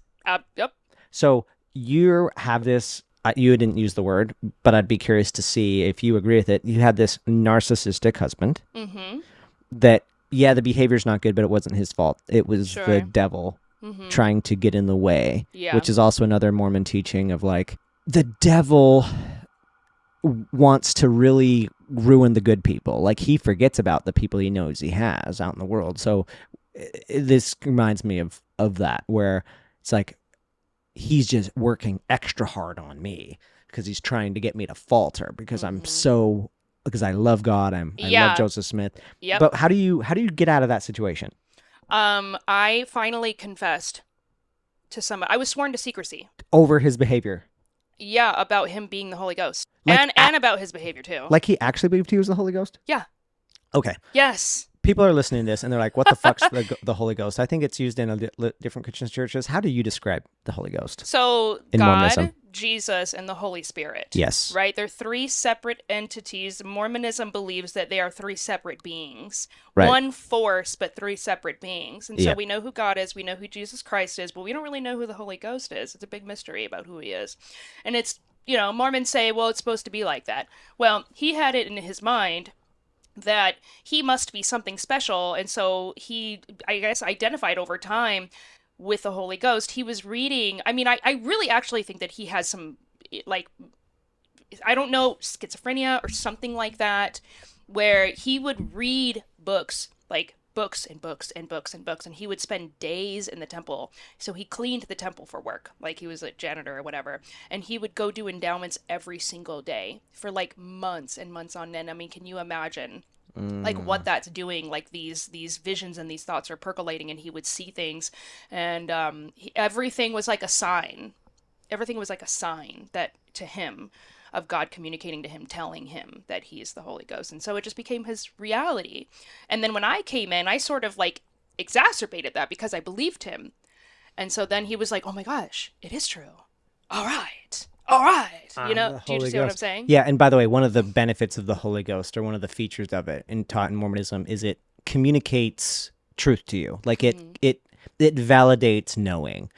Yep. So you have this, you didn't use the word, but I'd be curious to see if you agree with it. You had this narcissistic husband that, the behavior's not good, but it wasn't his fault. It was the devil trying to get in the way, which is also another Mormon teaching of like, the devil wants to really ruin the good people. Like, he forgets about the people he knows he has out in the world. So this reminds me of that, where it's like he's just working extra hard on me because he's trying to get me to falter because because I love God. I love Joseph Smith. Yep. But how do you get out of that situation? I finally confessed to someone. I was sworn to secrecy Over his behavior. Yeah, about him being the Holy Ghost. And about his behavior too. Like he actually believed he was the Holy Ghost? Yeah. Okay. Yes. People are listening to this and they're like, what the fuck's the Holy Ghost? I think it's used in different Christian churches. How do you describe the Holy Ghost? So in God, Mormonism? Jesus, and the Holy Spirit. Yes. Right? They're three separate entities. Mormonism believes that they are three separate beings. Right. One force, but three separate beings. And so we know who God is, we know who Jesus Christ is, but we don't really know who the Holy Ghost is. It's a big mystery about who he is. And it's, Mormons say, well, it's supposed to be like that. Well, he had it in his mind that he must be something special, and so he, I guess, identified over time with the Holy Ghost. He was reading, I really actually think that he has some, like, I don't know, schizophrenia or something like that, where he would read books, like books and books and books and books, and he would spend days in the temple. So he cleaned the temple for work, like he was a janitor or whatever, and he would go do endowments every single day for like months and months on end. I mean, can you imagine like what that's doing? Like these visions and these thoughts are percolating, and he would see things, and everything was like a sign. Everything was like a sign that to him of God communicating to him, telling him that he is the Holy Ghost. And so it just became his reality. And then when I came in, I sort of like exacerbated that because I believed him. And so then he was like, oh my gosh, it is true. All right. Do you see what I'm saying? Yeah, and by the way, one of the benefits of the Holy Ghost, or one of the features of it taught in Mormonism, is it communicates truth to you. Like it validates knowing.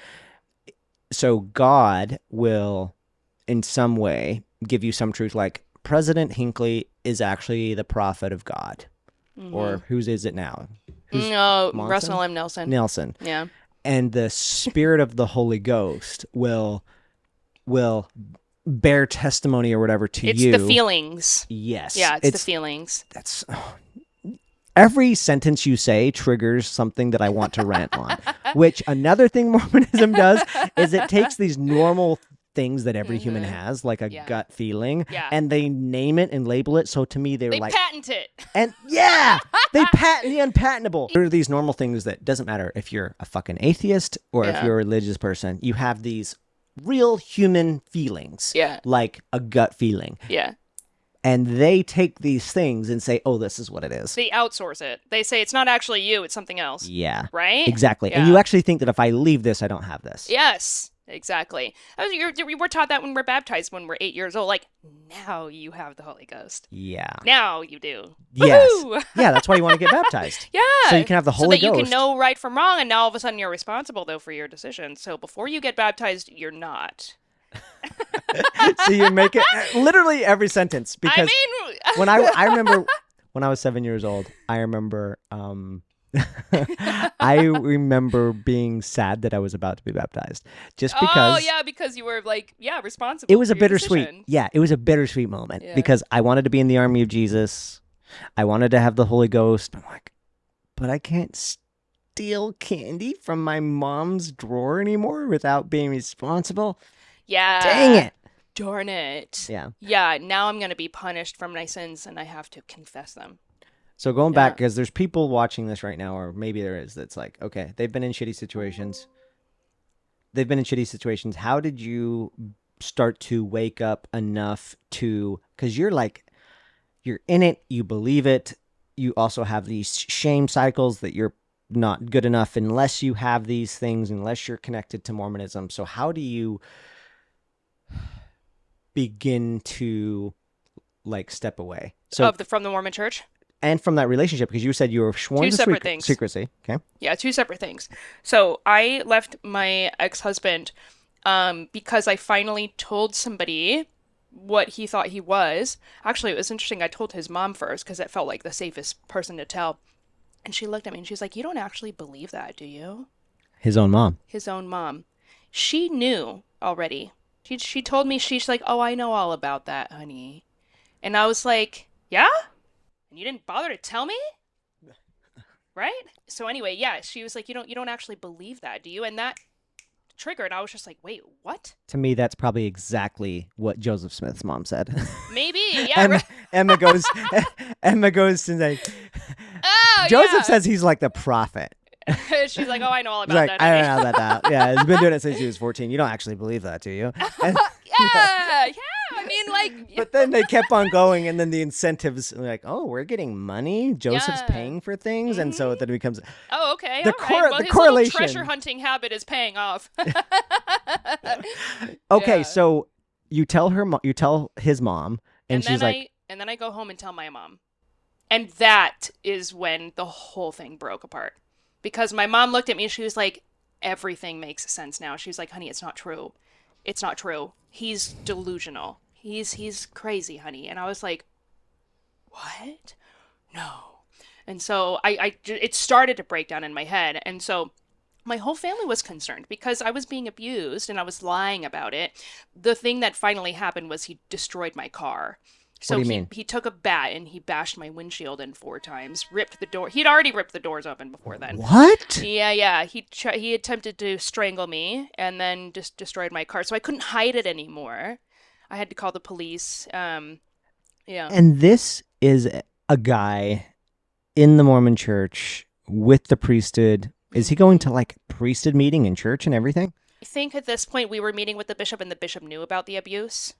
So God will, in some way, give you some truth, like President Hinckley is actually the prophet of God. Or whose is it now? Russell M. Nelson. Yeah. And the Spirit of the Holy Ghost will bear testimony or whatever to you. It's the feelings. Yes. Yeah, it's the feelings. That's every sentence you say triggers something that I want to rant on. Which another thing Mormonism does is it takes these normal things that every human has, like a Yeah. gut feeling, Yeah. and they name it and label it. So to me, they were They like, patent it. and yeah, they patent the unpatentable. There are these normal things that doesn't matter if you're a fucking atheist or if Yeah. you're a religious person. You have these real human feelings, Yeah. like a gut feeling. Yeah. And they take these things and say, oh, this is what it is. They outsource it. They say it's not actually you, it's something else. Yeah. Right? Exactly. Yeah. And you actually think that if I leave this, I don't have this. Yes, exactly. We're taught that when we're baptized when we're 8 years old. Like, now you have the Holy Ghost. Yeah. Now you do. Yes. Woohoo! Yeah, that's why you want to get baptized. Yeah. So you can have the Holy So that you Ghost. can know right from wrong, and now all of a sudden you're responsible, though, for your decisions. So before you get baptized, you're not. So you make it literally every sentence. Because I mean... when I remember when I was 7 years old, I remember I remember being sad that I was about to be baptized, just because. Oh yeah, because you were like, responsible. It was a for your bittersweet. decision. Yeah, it was a bittersweet moment Yeah. because I wanted to be in the army of Jesus. I wanted to have the Holy Ghost. I'm like, but I can't steal candy from my mom's drawer anymore without being responsible. Yeah. Dang it. Darn it. Yeah. Yeah. Now I'm gonna be punished for my sins, and I have to confess them. So going back, because there's people watching this right now, or maybe there is, that's like, okay, they've been in shitty situations. How did you start to wake up enough to, because you're in it, you believe it. You also have these shame cycles that you're not good enough unless you have these things, unless you're connected to Mormonism. So how do you begin to step away? So From the Mormon Church? and from that relationship, because you said you were sworn Two to separate things. secrecy. Okay. Yeah, two separate things. So I left my ex-husband because I finally told somebody what he thought he was. Actually, it was interesting. I told his mom first because it felt like the safest person to tell. And she looked at me and she's like, "You don't actually believe that, do you?" His own mom. His own mom. She knew already. She told me, she's like, "Oh, I know all about that, honey." And I was like, "Yeah? And you didn't bother to tell me?" Right? So anyway, yeah, she was like, you don't actually believe that, do you? And that triggered. I was just like, wait, what? To me, that's probably exactly what Joseph Smith's mom said. Maybe, yeah. Emma goes to like, Oh, Joseph says he's like the prophet. She's like, "Oh, I know all He's about like, that." I honey." don't know about that. Yeah, he's been doing it since he was 14. You don't actually believe that, do you? And, Yeah. I mean, like, but then they kept on going, and then the incentives were like, oh, we're getting money. Joseph's Yeah. paying for things, and so then it becomes. oh, okay, The all right. Well, the his correlation. little treasure hunting habit is paying off. Okay, Yeah. so you tell his mom, and she's like, and then I go home and tell my mom. And that is when the whole thing broke apart. Because my mom looked at me and she was like, everything makes sense now. She was like, "Honey, it's not true. It's not true. He's delusional. He's crazy, honey." And I was like, "What? No." And so it started to break down in my head. And so my whole family was concerned because I was being abused and I was lying about it. The thing that finally happened was he destroyed my car. So What do you mean? He took a bat and he bashed my windshield in 4 times, ripped the door. He'd already ripped the doors open before then. what? Yeah. He attempted to strangle me and then just destroyed my car. So I couldn't hide it anymore. I had to call the police. Yeah. And this is a guy in the Mormon church with the priesthood. Is he going to like priesthood meeting in church and everything? I think at this point we were meeting with the bishop and the bishop knew about the abuse.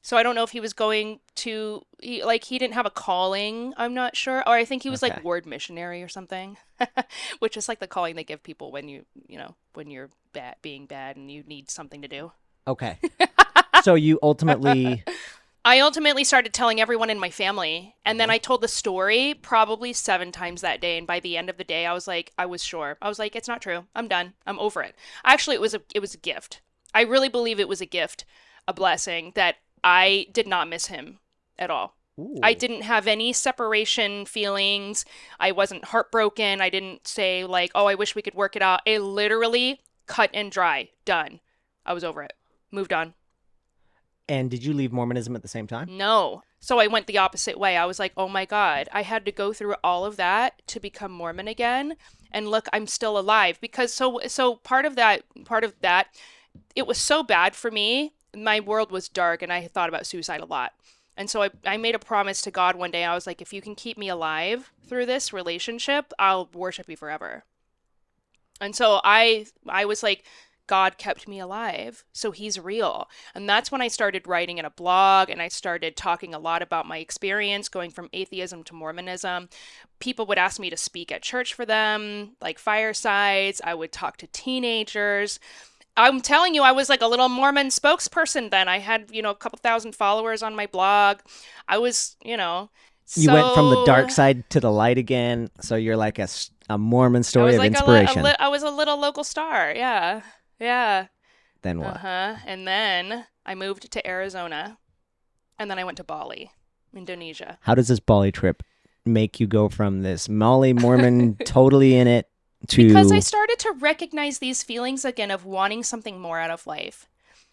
So I don't know if he was going to, he didn't have a calling, I'm not sure. Or I think he was Okay. like ward missionary or something, which is like the calling they give people when when you're being bad and you need something to do. Okay. So you ultimately, I ultimately started telling everyone in my family, and then I told the story probably 7 times that day. And by the end of the day, I was like, I was sure. I was like, it's not true. I'm done. I'm over it. Actually, it was a gift. I really believe it was a gift, a blessing that I did not miss him at all. Ooh. I didn't have any separation feelings. I wasn't heartbroken. I didn't say like, oh, I wish we could work it out. It literally cut and dry. Done. I was over it. Moved on. And did you leave Mormonism at the same time? No. So I went the opposite way. I was like, oh my God, I had to go through all of that to become Mormon again. And look, I'm still alive. Because so part of that it was so bad for me. My world was dark, and I thought about suicide a lot. And so I made a promise to God one day. I was like, if you can keep me alive through this relationship, I'll worship you forever. And so I was like, God kept me alive, so he's real. And that's when I started writing in a blog, and I started talking a lot about my experience going from atheism to Mormonism. People would ask me to speak at church for them, like firesides. I would talk to teenagers. I'm telling you, I was like a little Mormon spokesperson then. I had, a couple thousand followers on my blog. I was, You went from the dark side to the light again. So you're like a Mormon story of inspiration. I was a little local star. Yeah. Yeah. Then what? And then I moved to Arizona. And then I went to Bali, Indonesia. How does this Bali trip make you go from this Molly Mormon totally in it to... Because I started to recognize these feelings again of wanting something more out of life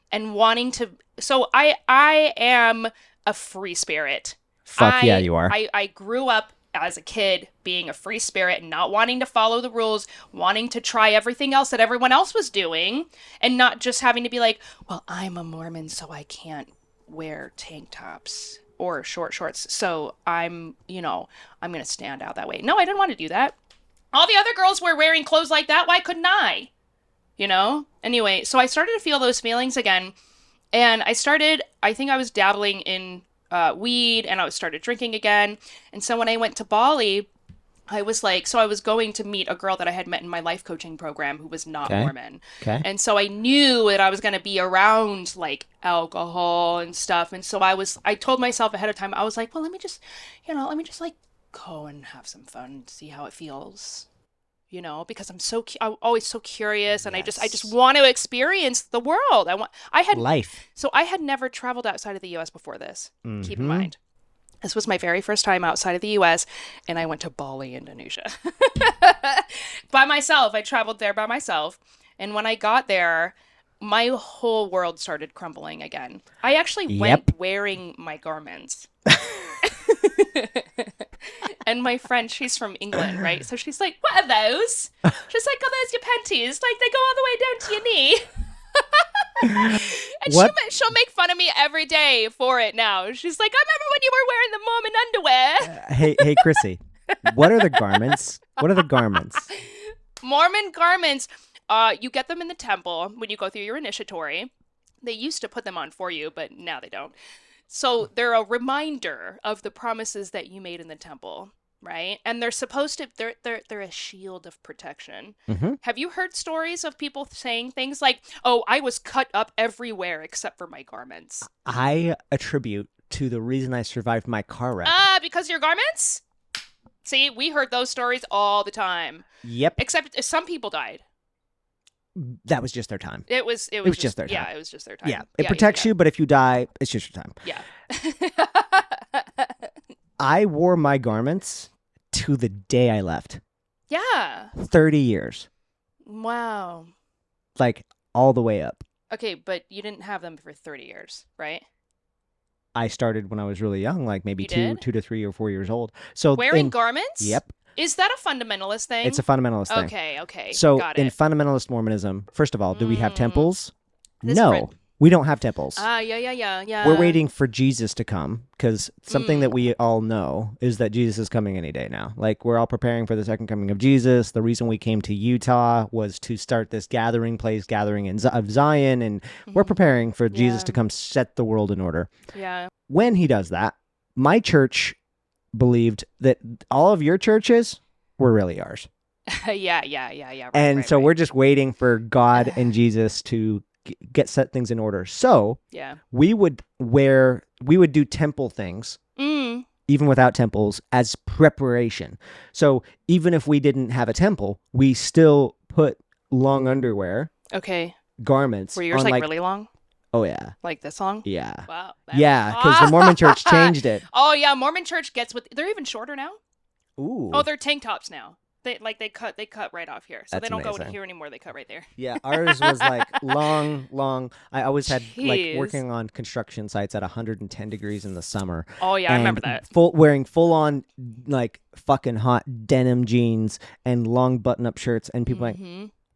and wanting to... So I am a free spirit. Yeah, you are. I grew up as a kid being a free spirit and not wanting to follow the rules, wanting to try everything else that everyone else was doing, and not just having to be like, well, I'm a Mormon, so I can't wear tank tops or short shorts. So I'm going to stand out that way. No, I didn't want to do that. All the other girls were wearing clothes like that. Why couldn't I? Anyway, so I started to feel those feelings again. And I think I was dabbling in weed, and I started drinking again. And so when I went to Bali, I was going to meet a girl that I had met in my life coaching program who was not Mormon. Okay. And so I knew that I was going to be around like alcohol and stuff. And so I told myself ahead of time, I was like, well, let me just like go and have some fun and see how it feels. Because I'm always so curious, and Yes. I just want to experience the world. I had life. So I had never traveled outside of the U.S. before this. Mm-hmm. Keep in mind, this was my very first time outside of the U.S., and I went to Bali, Indonesia, by myself. I traveled there by myself, and when I got there, my whole world started crumbling again. I actually went wearing my garments. And my friend, she's from England, right? So she's like, what are those? She's like, oh, those your panties. Like, they go all the way down to your knee. And she'll make fun of me every day for it now. She's like, I remember when you were wearing the Mormon underwear. Hey, Chrissy, what are the garments? What are the garments? Mormon garments, you get them in the temple when you go through your initiatory. They used to put them on for you, but now they don't. So they're a reminder of the promises that you made in the temple, right? And they're supposed to, they're a shield of protection. Mm-hmm. Have you heard stories of people saying things like, oh, I was cut up everywhere except for my garments? I attribute to the reason I survived my car wreck. Because your garments? See, we heard those stories all the time. Yep. Except some people died. That was just their time. It was just their time. Yeah, it was just their time. Yeah, it protects you, but if you die, it's just your time. Yeah. I wore my garments to the day I left. Yeah. 30 years. Wow. Like, all the way up. Okay, but you didn't have them for 30 years, right? I started when I was really young, like maybe You 2 did? to 3 or 4 years old. So Wearing garments? Yep. Is that a fundamentalist thing? It's a fundamentalist thing. Okay. So Got in it. fundamentalist Mormonism, first of all, do we have temples? Different. No, we don't have temples. Yeah. We're waiting for Jesus to come, because something that we all know is that Jesus is coming any day now. Like, we're all preparing for the second coming of Jesus. The reason we came to Utah was to start this gathering of Zion, and we're preparing for Jesus to come set the world in order. Yeah. When he does that, my church believed that all of your churches were really ours. Yeah. And so we're just waiting for God and Jesus to set things in order. So we would do temple things, even without temples, as preparation. So even if we didn't have a temple, we still put long underwear, garments. Were yours like really long? Oh, yeah. Like this long? Yeah. Wow. Yeah, because the Mormon church changed it. Oh, yeah. Mormon church they're even shorter now. Ooh. Oh, they're tank tops now. They cut right off here. So That's they don't go amazing. in here anymore. They cut right there. Yeah, ours was like long. I always had like Jeez. working on construction sites at 110 degrees in the summer. Oh, yeah. I remember that. Wearing full on like fucking hot denim jeans and long button up shirts, and people like,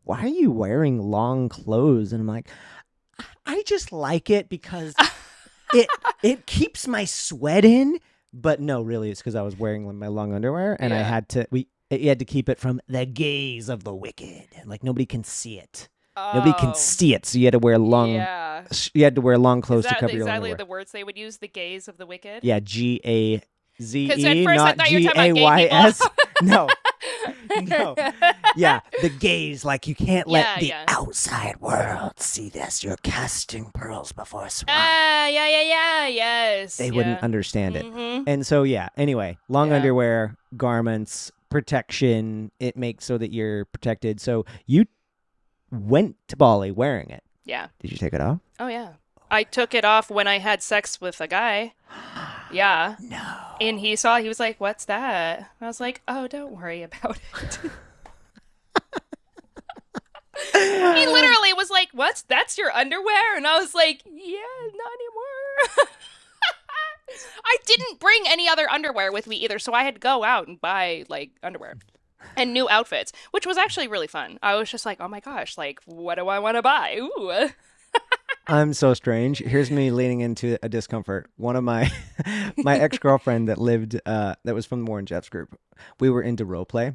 why are you wearing long clothes? And I'm like, I just like it because it keeps my sweat in. But no, really, it's because I was wearing my long underwear, and I had to. You had to keep it from the gaze of the wicked. Like nobody can see it. Nobody can see it, so you had to wear long. Yeah. You had to wear long clothes to cover your exactly underwear. the words they would use? The gaze of the wicked. Yeah, GAZE, Because at first I not thought you were talking about gay GAYS. people. No. Yeah, the gaze, like you can't let the yeah. outside world see this. You're casting pearls before swine. Yes. They wouldn't understand it. Mhm. And so, yeah, anyway, long Yeah. underwear, garments, protection, it makes so that you're protected. So you went to Bali wearing it. Yeah. Did you take it off? Oh, yeah. I took it off when I had sex with a guy. Yeah. No. And he saw, he was like, what's that? And I was like, oh, don't worry about it. He literally was like, that's your underwear? And I was like, yeah, not anymore. I didn't bring any other underwear with me either, so I had to go out and buy, like, underwear and new outfits, which was actually really fun. I was just like, oh my gosh, like, what do I want to buy? Ooh. I'm so strange. Here's me leaning into a discomfort. One of my my ex-girlfriend that lived that was from the Warren Jeffs group. We were into role play.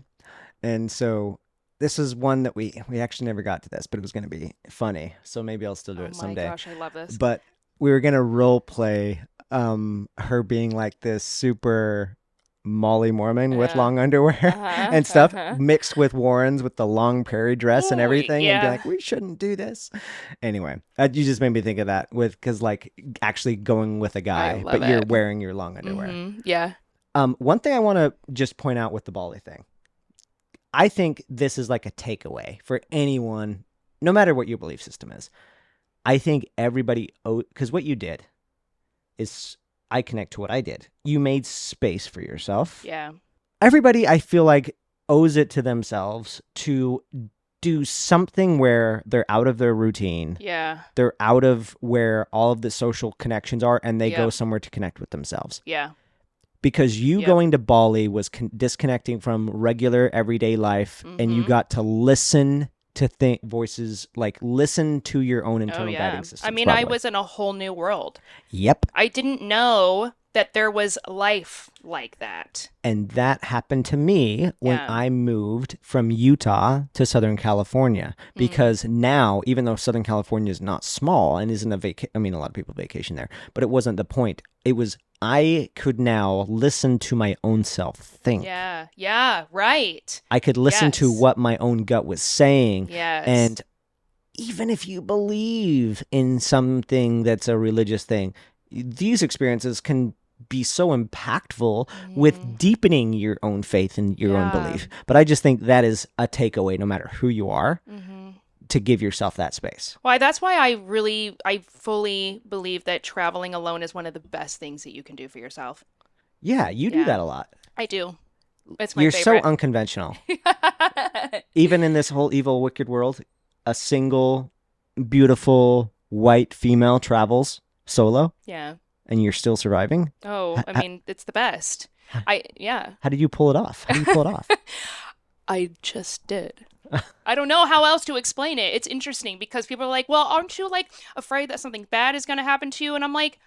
And so this is one that we actually never got to this, but it was going to be funny. So maybe I'll still do it someday. Oh my gosh, I love this. But we were going to role play her being like this super Molly Mormon with long underwear and stuff mixed with Warren's with the long prairie dress and everything and be like, we shouldn't do this. Anyway, you just made me think of that because like actually going with a guy, but you're wearing your long underwear. Mm-hmm. Yeah. One thing I want to just point out with the Bali thing, I think this is like a takeaway for anyone, no matter what your belief system is. I think everybody, because what you did is, I connect to what I did. You made space for yourself. Yeah. Everybody, I feel like, owes it to themselves to do something where they're out of their routine. Yeah. They're out of where all of the social connections are, and they go somewhere to connect with themselves. Yeah. Because you going to Bali was disconnecting from regular everyday life, and you got to listen to voices, like listen to your own internal guiding systems. I mean, probably. I was in a whole new world. Yep. I didn't know that there was life like that. And that happened to me when I moved from Utah to Southern California. Because now, even though Southern California is not small and isn't a lot of people vacation there, but it wasn't the point. It was, I could now listen to my own self think. Yeah, right. I could listen to what my own gut was saying. Yes. And even if you believe in something that's a religious thing, these experiences can be so impactful with deepening your own faith and your own belief. But I just think that is a takeaway, no matter who you are, to give yourself that space. Well, that's why I fully believe that traveling alone is one of the best things that you can do for yourself. Yeah, you do that a lot. I do. It's my You're favorite. so unconventional. Even in this whole evil, wicked world, a single, beautiful, white female travels solo. Yeah. And you're still surviving? Oh, I mean, it's the best. How did you pull it off? I just did. I don't know how else to explain it. It's interesting because people are like, well, aren't you like afraid that something bad is going to happen to you? And I'm like,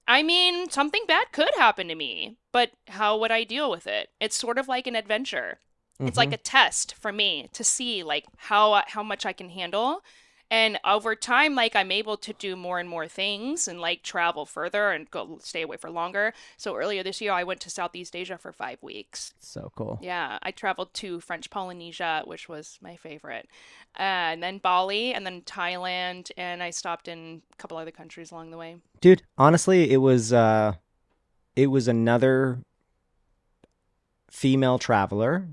I mean, something bad could happen to me, but how would I deal with it? It's sort of like an adventure. It's like a test for me to see like how much I can handle. And over time, like, I'm able to do more and more things and, like, travel further and stay away for longer. So earlier this year, I went to Southeast Asia for 5 weeks. So cool. Yeah. I traveled to French Polynesia, which was my favorite. And then Bali, and then Thailand, and I stopped in a couple other countries along the way. Dude, honestly, it was another female traveler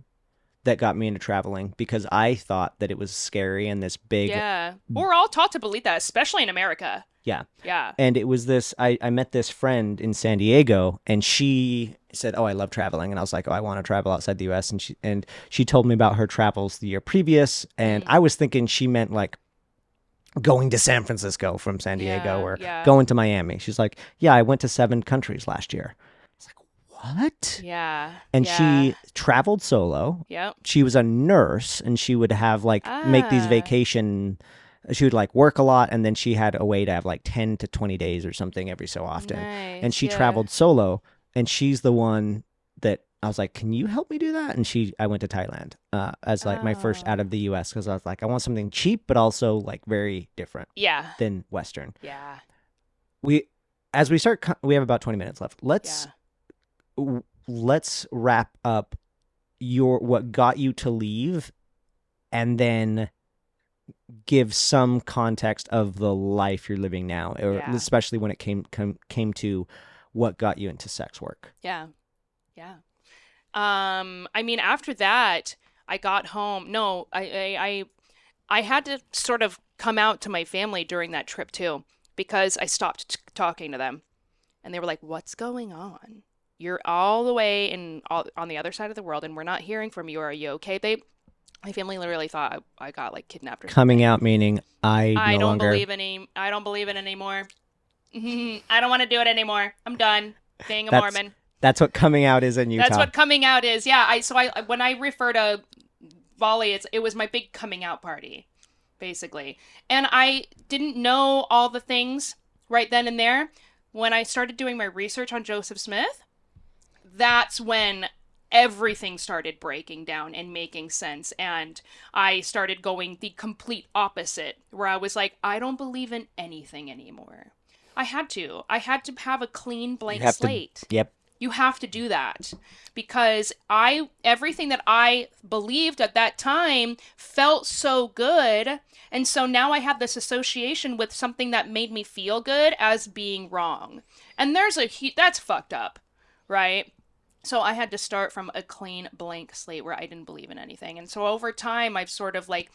that got me into traveling because I thought that it was scary and this big... Yeah. We're all taught to believe that, especially in America. Yeah. Yeah. And it was this... I met this friend in San Diego, and she said, oh, I love traveling. And I was like, oh, I want to travel outside the U.S. And she told me about her travels the year previous, and I was thinking she meant, like, going to San Francisco from San Diego or going to Miami. She's like, yeah, I went to 7 countries last year. I was like, what? what? Yeah. And yeah. she traveled solo. Yep. She was a nurse, and she would have like make these Ah. vacation. She would like work a lot, and then she had a way to have like 10 to 20 days or something every so often. Nice. And she yeah. traveled solo, and she's the one that I was like, can you help me do that? And I went to Thailand as like my first out of the US, because I was like, I want something cheap, but also like very different Yeah. than Western. Yeah. We have about 20 minutes left. Let's wrap up what got you to leave, and then give some context of the life you're living now, or especially when it came to what got you into sex work. Yeah. Yeah. I mean, after that, I got home. No, I had to sort of come out to my family during that trip too, because I stopped talking to them, and they were like, "What's going on? You're all the way on the other side of the world, and we're not hearing from you. Are you okay?" My family literally thought I got like kidnapped or something. Coming out meaning I don't believe it anymore. I don't want to do it anymore. I'm done being a Mormon. That's what coming out is in Utah. That's what coming out is. Yeah. When I refer to Volley, it was my big coming out party, basically. And I didn't know all the things right then and there. When I started doing my research on Joseph Smith, that's when everything started breaking down and making sense. And I started going the complete opposite, where I was like, I don't believe in anything anymore. I had to have a clean blank slate. Yep. You have to do that, because everything that I believed at that time felt so good. And so now I have this association with something that made me feel good as being wrong. And that's fucked up, right? So I had to start from a clean blank slate where I didn't believe in anything. And so over time, I've sort of like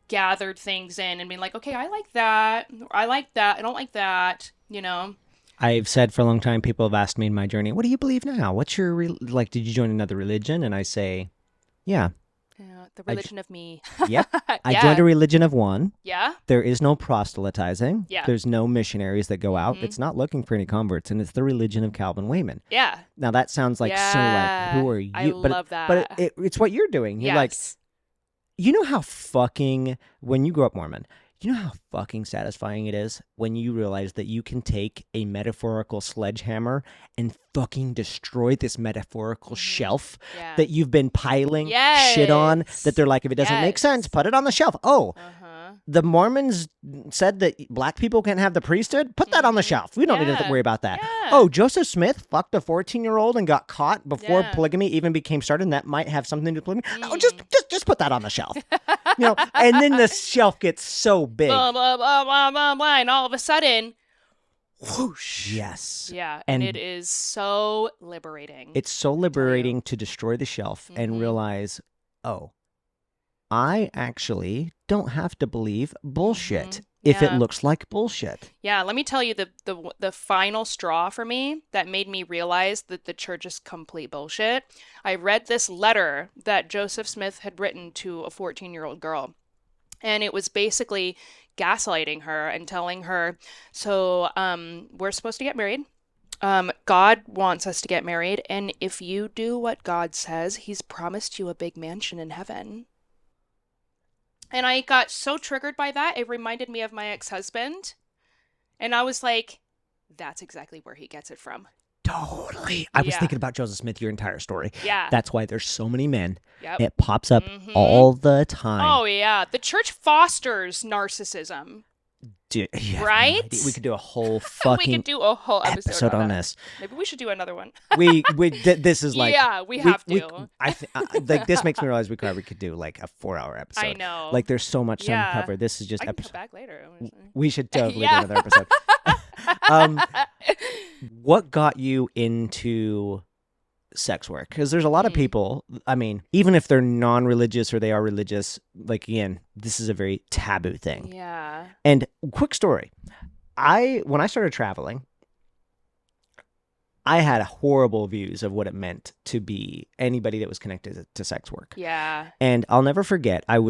gathered things in and been like, okay, I like that. I like that. I don't like that, you know? I've said for a long time, people have asked me in my journey, what do you believe now? What's your, did you join another religion? And I say, yeah. The religion of me. Yep. I joined a religion of one. Yeah. There is no proselytizing. Yeah. There's no missionaries that go out. It's not looking for any converts, and it's the religion of Calvin Wayman. Yeah. Now that sounds like so like, who are you? I love that. But it's what you're doing. You're like, you know how fucking, when you grow up Mormon, you know how fucking satisfying it is when you realize that you can take a metaphorical sledgehammer and fucking destroy this metaphorical shelf that you've been piling shit on, that they're like, if it doesn't make sense, put it on the shelf. Oh, the Mormons said that black people can't have the priesthood. Put that on the shelf. We don't need to worry about that. Yeah. Oh, Joseph Smith fucked a 14-year-old and got caught before polygamy even became started, and that might have something to do with polygamy. Oh, just put that on the shelf. And then the shelf gets so big. Blah, blah, blah, blah, blah, blah, and all of a sudden, whoosh. Yes. Yeah, and it is so liberating. It's so liberating to destroy the shelf and realize, oh, I actually don't have to believe bullshit if it looks like bullshit. Yeah, let me tell you the final straw for me that made me realize that the church is complete bullshit. I read this letter that Joseph Smith had written to a 14-year-old girl. And it was basically gaslighting her and telling her, so we're supposed to get married. God wants us to get married. And if you do what God says, he's promised you a big mansion in heaven. And I got so triggered by that, it reminded me of my ex-husband. And I was like, that's exactly where he gets it from. Totally. I was thinking about Joseph Smith, your entire story. Yeah. That's why there's so many men. Yep. It pops up all the time. Oh, yeah. The church fosters narcissism. Right? We could do a whole fucking we could do a whole episode on this. Maybe we should do another one. This is like, yeah, we have to. Like this makes me realize we could do like a 4-hour episode. I know. Like there's so much time to cover. This is just I can episode. come back later. We should totally do another episode. What got you into sex work? Because there's a lot of people, I mean, even if they're non-religious or they are religious, like, again, this is a very taboo thing. Yeah. And quick story, when I started traveling, I had horrible views of what it meant to be anybody that was connected to sex work. Yeah. And I'll never forget, I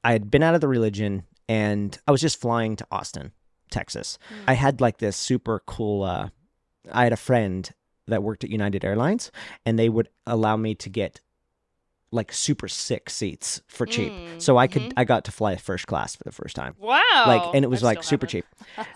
had been out of the religion and I was just flying to Austin, Texas. I had like this super cool, I had a friend that worked at United Airlines, and they would allow me to get like super sick seats for cheap. So I got to fly first class for the first time. Wow. And it was That like still super happens.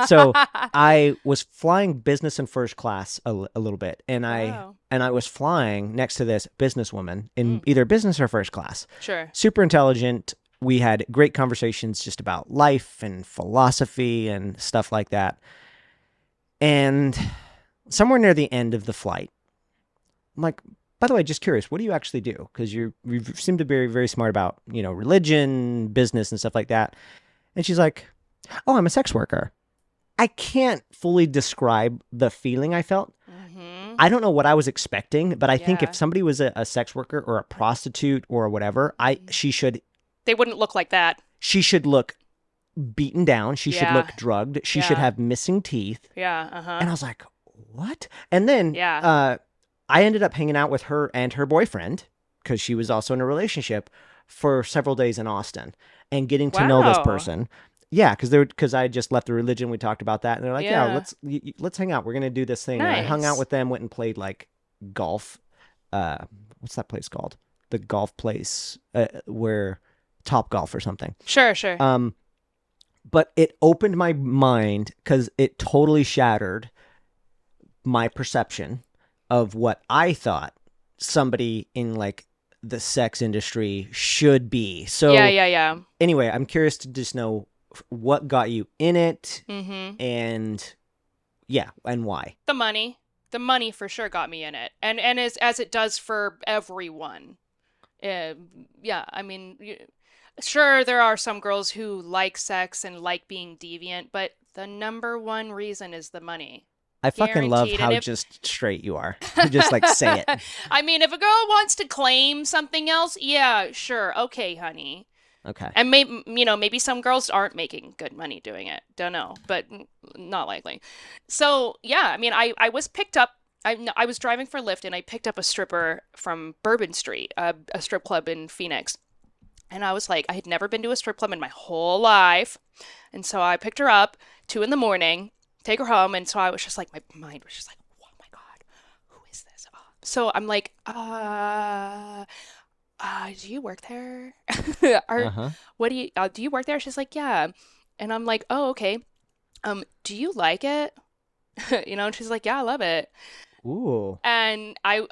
cheap. So I was flying business and first class a little bit, and Wow. I was flying next to this businesswoman in either business or first class. Sure. Super intelligent. We had great conversations just about life and philosophy and stuff like that. And somewhere near the end of the flight, I'm like, by the way, just curious, what do you actually do? Because you seem to be very, very smart about, religion, business, and stuff like that. And she's like, oh, I'm a sex worker. I can't fully describe the feeling I felt. Mm-hmm. I don't know what I was expecting, but I think Yeah. if somebody was a sex worker or a prostitute or whatever, They wouldn't look like that. she should look beaten down. She should Yeah. look drugged. She should Yeah. have missing teeth. Yeah. Uh-huh. And I was like, what? And then Yeah. I ended up hanging out with her and her boyfriend, because she was also in a relationship, for several days in Austin and getting to know this Wow. person. Yeah, because I had just left the religion. We talked about that. And they're like, Yeah. let's hang out. We're going to do this thing. And I hung out Nice. with them, went and played like golf. What's that place called? The golf place where Top Golf or something. Sure. But it opened my mind because it totally shattered my perception of what I thought somebody in like the sex industry should be. So Yeah. anyway, I'm curious to just know what got you in it Mm-hmm. and why. The money for sure got me in it, and as it does for everyone. I mean, sure, there are some girls who like sex and like being deviant, but the number one reason is the money. I fucking love Guaranteed. how And if- just straight you are. You just like say it. I mean, if a girl wants to claim something else, yeah, sure, okay, honey. Okay. And maybe some girls aren't making good money doing it. Don't know, but not likely. So yeah, I mean, I was picked up. I was driving for Lyft, and I picked up a stripper from Bourbon Street, a strip club in Phoenix. And I was like, I had never been to a strip club in my whole life, and so I picked her up 2 a.m, take her home, and so I was just like, my mind was just like, oh my god, who is this? So I'm like, do you work there? What do you work there? She's like, yeah. And I'm like, oh, okay. Do you like it? And she's like, yeah, I love it. Ooh. And I'm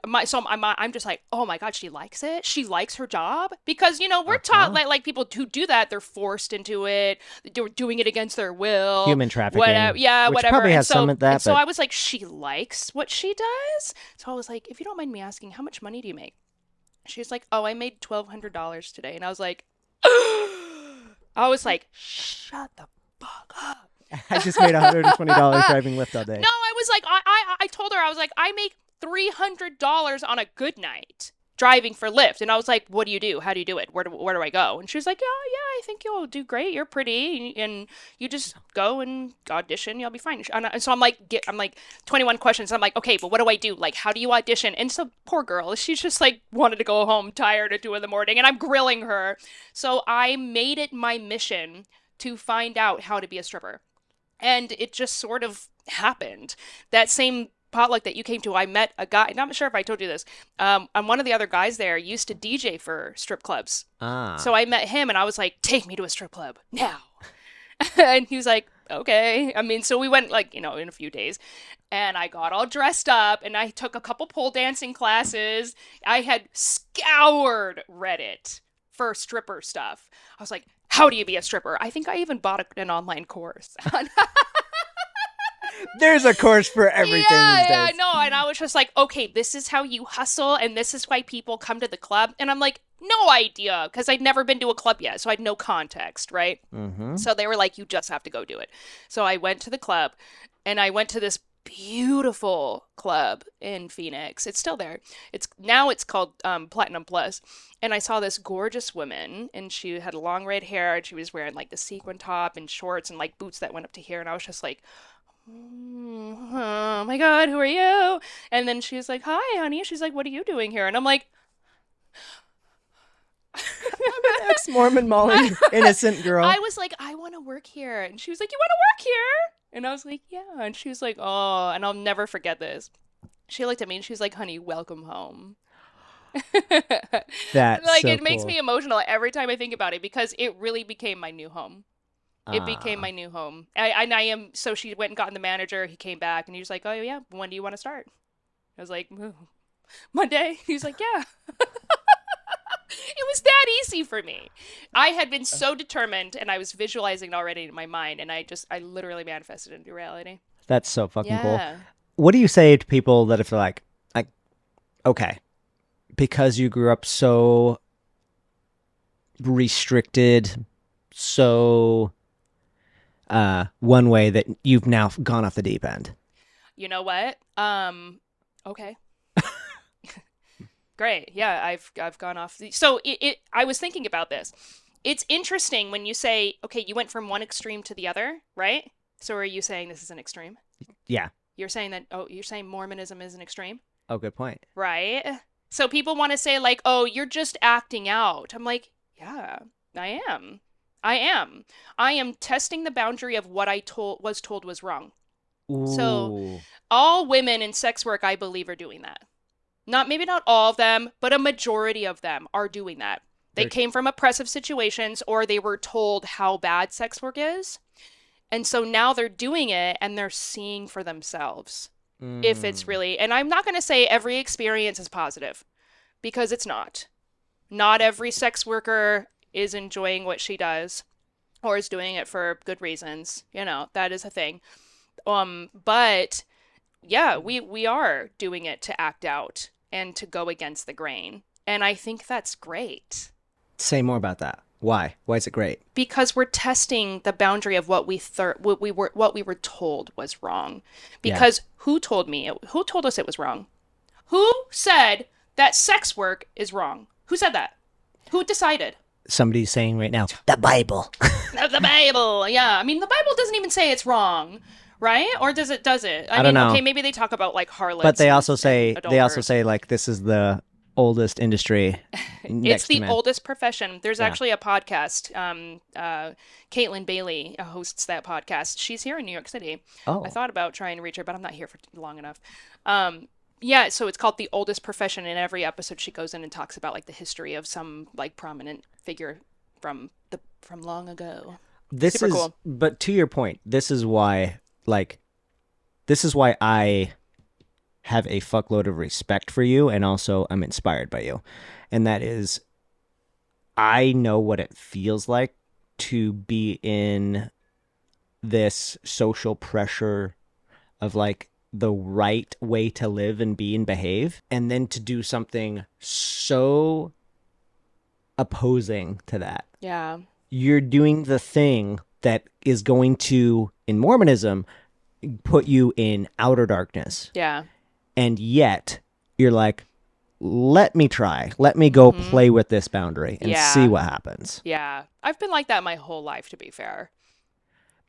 just like, oh my god, she likes it. She likes her job, because we're taught like people who do that, they're forced into it. They're doing it against their will. Human trafficking. Whatever. Yeah, which whatever. probably And has some of that. And so but I was like, she likes what she does. So I was like, if you don't mind me asking, how much money do you make? She was like, oh, I made $1,200 today. And I was like, shut the fuck up. I just made $120 driving Lyft all day. No, I was like, I told her, I was like, I make $300 on a good night driving for Lyft. And I was like, what do you do? How do you do it? Where do I go? And she was like, oh, yeah, I think you'll do great. You're pretty. And you just go and audition. You'll be fine. And so I'm like 21 questions. I'm like, okay, but what do I do? Like, how do you audition? And so poor girl, she's just like wanted to go home tired at 2 a.m. and I'm grilling her. So I made it my mission to find out how to be a stripper. And it just sort of happened. That same potluck that you came to, I met a guy, and I'm not sure if I told you this, and one of the other guys there used to DJ for strip clubs. So I met him, and I was like, take me to a strip club now. And he was like, okay. I mean, so we went in a few days, and I got all dressed up, and I took a couple pole dancing classes. I had scoured Reddit for stripper stuff. I was like, how do you be a stripper? I think I even bought an online course. There's a course for everything these days. Yeah, no. And I was just like, okay, this is how you hustle, and this is why people come to the club. And I'm like, no idea, because I'd never been to a club yet, so I had no context, right? Mm-hmm. So they were like, you just have to go do it. So I went to the club, and I went to this beautiful club in Phoenix. It's still there. It's called Platinum Plus. And I saw this gorgeous woman, and she had long red hair, and she was wearing like the sequin top and shorts and like boots that went up to here. And I was just like, oh my god, who are you? And then she was like, hi honey. She's like, what are you doing here? And I'm like, I'm an ex-Mormon Molly, innocent girl. I was like, I want to work here. And she was like, you want to work here? And I was like, yeah. And she was like, oh, and I'll never forget this. She looked at me and she was like, honey, welcome home. That's like so it makes cool. me emotional every time I think about it because it really became my new home. It became Ah. my new home. So she went and got the manager. He came back and he was like, oh yeah, when do you want to start? I was like, Monday. He's like, yeah. It was that easy for me. I had been so determined and I was visualizing it already in my mind and I literally manifested it into reality. That's so fucking cool. Yeah. What do you say to people that if they're like, okay, because you grew up so restricted, so one way that you've now gone off the deep end? You know what? Okay. Great. Yeah, I've gone off. So I was thinking about this. It's interesting when you say, okay, you went from one extreme to the other, right? So are you saying this is an extreme? Yeah. You're saying Mormonism is an extreme? Oh, good point. Right? So people want to say like, oh, you're just acting out. I'm like, yeah, I am. I am testing the boundary of what I was told was wrong. Ooh. So all women in sex work, I believe, are doing that. Maybe not all of them, but a majority of them are doing that. They came from oppressive situations or they were told how bad sex work is. And so now they're doing it and they're seeing for themselves if it's really, and I'm not going to say every experience is positive because it's not. Not every sex worker is enjoying what she does or is doing it for good reasons. You know, that is a thing. But yeah, we are doing it to act out and to go against the grain. And I think that's great. Say more about that. Why? Why is it great? Because we're testing the boundary of what we were told was wrong. Because who told us it was wrong? Who said that sex work is wrong? Who said that? Who decided? Somebody's saying right now, The Bible. The Bible. Yeah. I mean, the Bible doesn't even say it's wrong. Right? Or does it? I don't know. Okay, maybe they talk about like harlots. But they also say adulterers. like this is the oldest industry. It's the oldest profession. There's actually a podcast. Caitlin Bailey hosts that podcast. She's here in New York City. Oh. I thought about trying to reach her, but I'm not here for long enough. Yeah, so it's called The Oldest Profession. In every episode, she goes in and talks about like the history of some like prominent figure from long ago. This Super is cool. But to your point, this is why I have a fuckload of respect for you, and also I'm inspired by you. And that is, I know what it feels like to be in this social pressure of like the right way to live and be and behave, and then to do something so opposing to that. Yeah. You're doing the thing that is going to, in Mormonism, put you in outer darkness. Yeah. And yet you're like, let me try. Let me go play with this boundary and see what happens. Yeah. I've been like that my whole life, to be fair.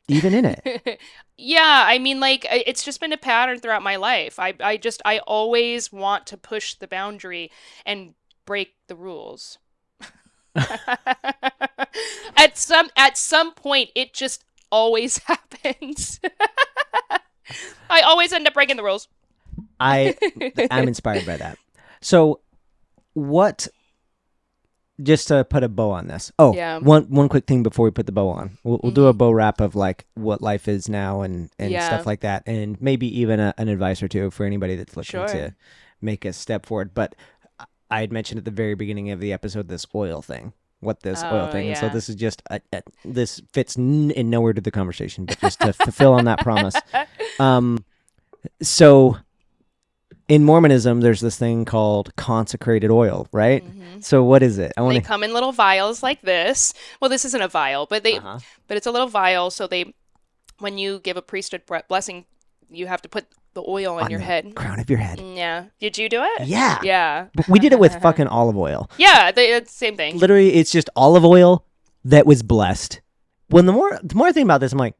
Even in it. Yeah, I mean, like, it's just been a pattern throughout my life. I always want to push the boundary and break the rules. At some point, it just always happens. I always end up breaking the rules. I'm inspired by that. So what, just to put a bow on this. Oh, Yeah. one quick thing before we put the bow on. We'll do a bow wrap of like what life is now and Yeah. stuff like that. And maybe even an advice or two for anybody that's looking Sure. to make a step forward. But I had mentioned at the very beginning of the episode, this oil thing. What this oil Oh, thing. And so yeah. this is just, this fits in nowhere to the conversation, but just to fulfill on that promise. So in Mormonism, there's this thing called consecrated oil, right? So what is it? They come in little vials like this. Well, this isn't a vial, but but it's a little vial. So when you give a priesthood blessing, you have to put the oil on your the head. crown of your head. Yeah. Did you do it? Yeah. Yeah. But we did it with fucking olive oil. Yeah. It's the same thing. Literally, it's just olive oil that was blessed. When the more I think about this, I'm like,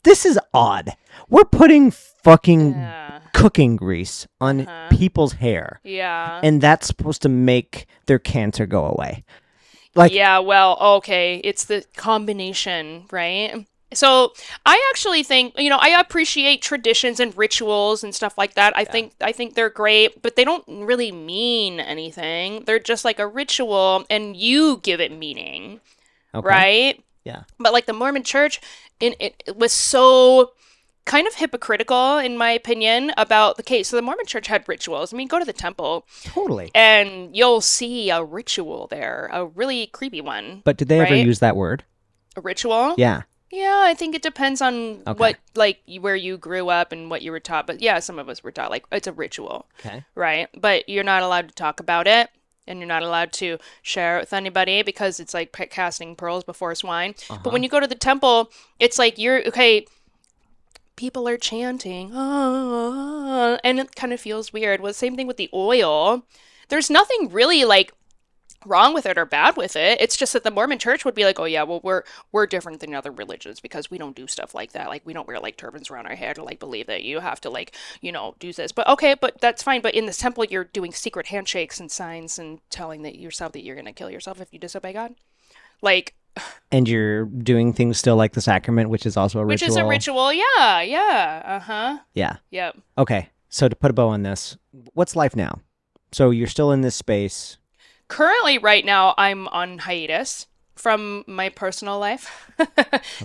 this is odd. We're putting fucking Yeah. cooking grease on people's hair. Yeah. And that's supposed to make their cancer go away. Like, Yeah, well, okay. It's the combination, right? So I actually think, I appreciate traditions and rituals and stuff like that. I think they're great, but they don't really mean anything. They're just like a ritual and you give it meaning, Okay. right? Yeah. But like the Mormon church, it was so kind of hypocritical, in my opinion, about the case. So the Mormon church had rituals. I mean, go to the temple Totally. and you'll see a ritual there, a really creepy one. But did they ever right? use that word? A ritual? Yeah. Yeah, I think it depends on Okay. what, like, where you grew up and what you were taught. But yeah, some of us were taught, like, it's a ritual, Okay. right? But you're not allowed to talk about it. And you're not allowed to share it with anybody because it's like casting pearls before swine. But when you go to the temple, it's like okay, people are chanting, "Ah," and it kind of feels weird. Well, same thing with the oil. There's nothing really like wrong with it or bad with it. It's just that the Mormon church would be like, oh yeah, well we're different than other religions because we don't do stuff like that. Like we don't wear like turbans around our head or like believe that you have to like, do this. But okay, but that's fine. But in the temple you're doing secret handshakes and signs and telling that yourself that you're gonna kill yourself if you disobey God. Like, And you're doing things still like the sacrament, which is also a which ritual. is a ritual, yeah. Uh-huh. Yeah. Yep. Okay. So to put a bow on this, what's life now? So you're still in this space. Currently, right now, I'm on hiatus from my personal life.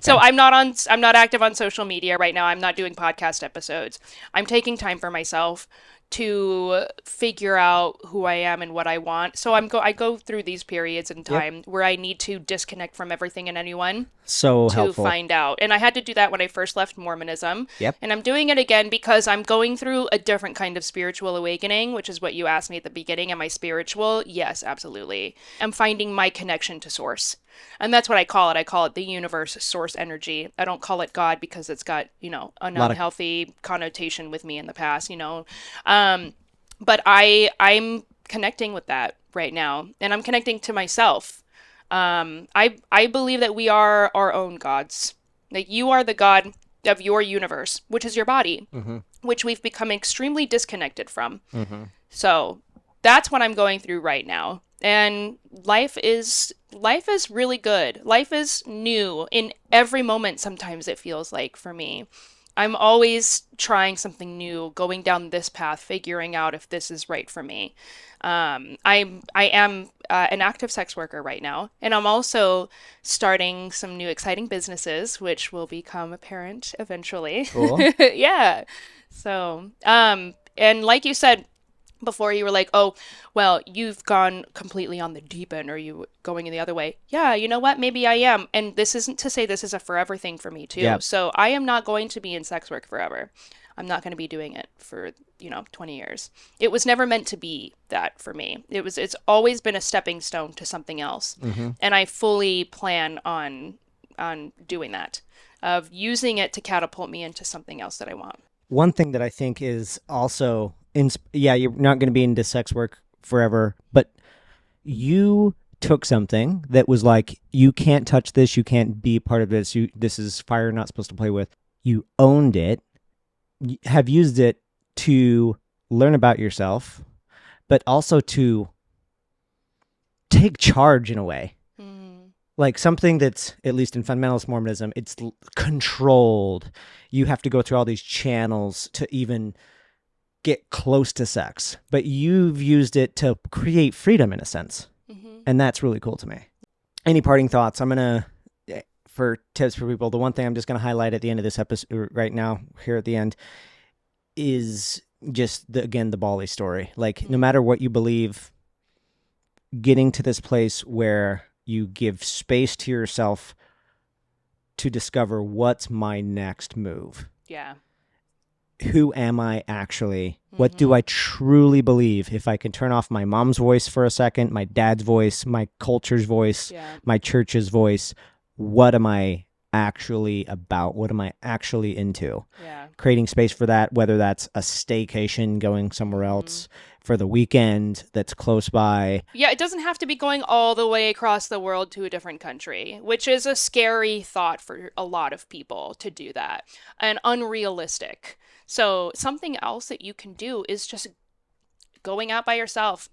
So I'm not active on social media right now. I'm not doing podcast episodes. I'm taking time for myself to figure out who I am and what I want. So I go through these periods in time where I need to disconnect from everything and anyone So to helpful. find out. And I had to do that when I first left Mormonism. Yep. And I'm doing it again because I'm going through a different kind of spiritual awakening, which is what you asked me at the beginning. Am I spiritual? Yes, absolutely. I'm finding my connection to source. And that's what I call it. I call it the universe source energy. I don't call it God because it's got, an unhealthy connotation with me in the past, But I'm connecting with that right now. And I'm connecting to myself. I believe that we are our own gods. Like you are the god of your universe, which is your body, which we've become extremely disconnected from. So that's what I'm going through right now. And life is really good. Life is new in every moment. Sometimes it feels like for me. I'm always trying something new, going down this path, figuring out if this is right for me. I am an active sex worker right now, and I'm also starting some new exciting businesses, which will become apparent eventually. Cool. Yeah. So, and like you said before, you were like, oh, well, you've gone completely on the deep end, or you going in the other way. Yeah, you know what? Maybe I am. And this isn't to say this is a forever thing for me, too. Yep. So I am not going to be in sex work forever. I'm not going to be doing it for, 20 years. It was never meant to be that for me. It's always been a stepping stone to something else. And I fully plan on doing that, of using it to catapult me into something else that I want. One thing that I think is also, you're not going to be into sex work forever, but you took something that was like, you can't touch this, you can't be part of this, this is fire you're not supposed to play with. You owned it, have used it to learn about yourself, but also to take charge in a way. Like something that's, at least in Fundamentalist Mormonism, it's controlled. You have to go through all these channels to even get close to sex. But you've used it to create freedom in a sense. And that's really cool to me. Any parting thoughts? I'm going to, for tips for people, the one thing I'm just going to highlight at the end of this episode right now, here at the end, is just, the Bali story. Like, no matter what you believe, getting to this place where you give space to yourself to discover what's my next move. Yeah. Who am I actually? What do I truly believe? If I can turn off my mom's voice for a second, my dad's voice, my culture's voice, my church's voice, what am I actually about? What am I actually into? Yeah. Creating space for that, whether that's a staycation, going somewhere else for the weekend that's close by. Yeah, it doesn't have to be going all the way across the world to a different country, which is a scary thought for a lot of people to do that, and unrealistic. So something else that you can do is just going out by yourself,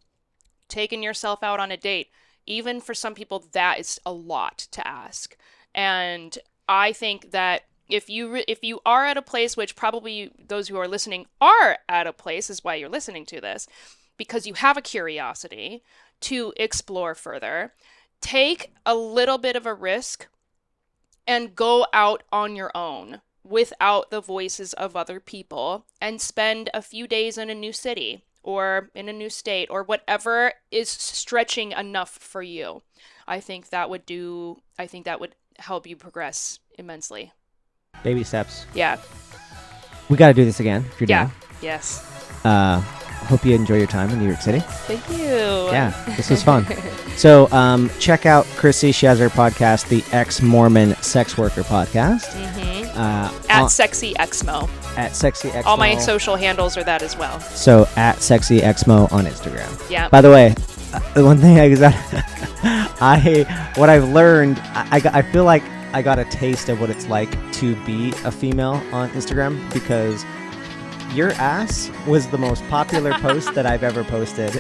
taking yourself out on a date. Even for some people, that is a lot to ask. And I think that if you are at a place, which probably those who are listening are at a place, is why you're listening to this, because you have a curiosity to explore further, take a little bit of a risk and go out on your own without the voices of other people and spend a few days in a new city or in a new state or whatever is stretching enough for you. I think that would help you progress immensely. Baby steps. Yeah. We got to do this again if you're down. Yes. Hope you enjoy your time in New York City. Thank you. Yeah, this was fun. So check out Chrisie. She has her podcast, the Ex-Mormon Sex Worker Podcast. At Sexy Exmo. At Sexy Exmo. All my social handles are that as well. So at Sexy Exmo on Instagram. Yeah. By the way, one thing what I've learned, I feel like I got a taste of what it's like to be a female on Instagram, because your ass was the most popular post that I've ever posted.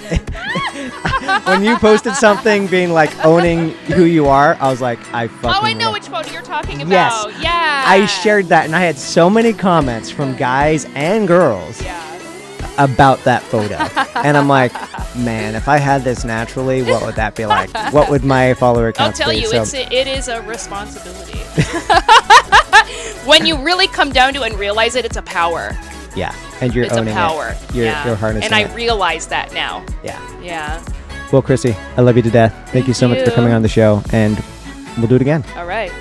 When you posted something being like owning who you are, I was like, I know which photo you're talking about. Yes. Yeah. I shared that, and I had so many comments from guys and girls about that photo. And I'm like, man, if I had this naturally, what would that be like? What would my follower count be? I'll tell you, it is a responsibility. When you really come down to it and realize it, it's a power. Yeah, and you're owning power. It. You're harnessing it. And I realize that now. Yeah. Yeah. Well, Chrisie, I love you to death. Thank you so much for coming on the show, and we'll do it again. All right.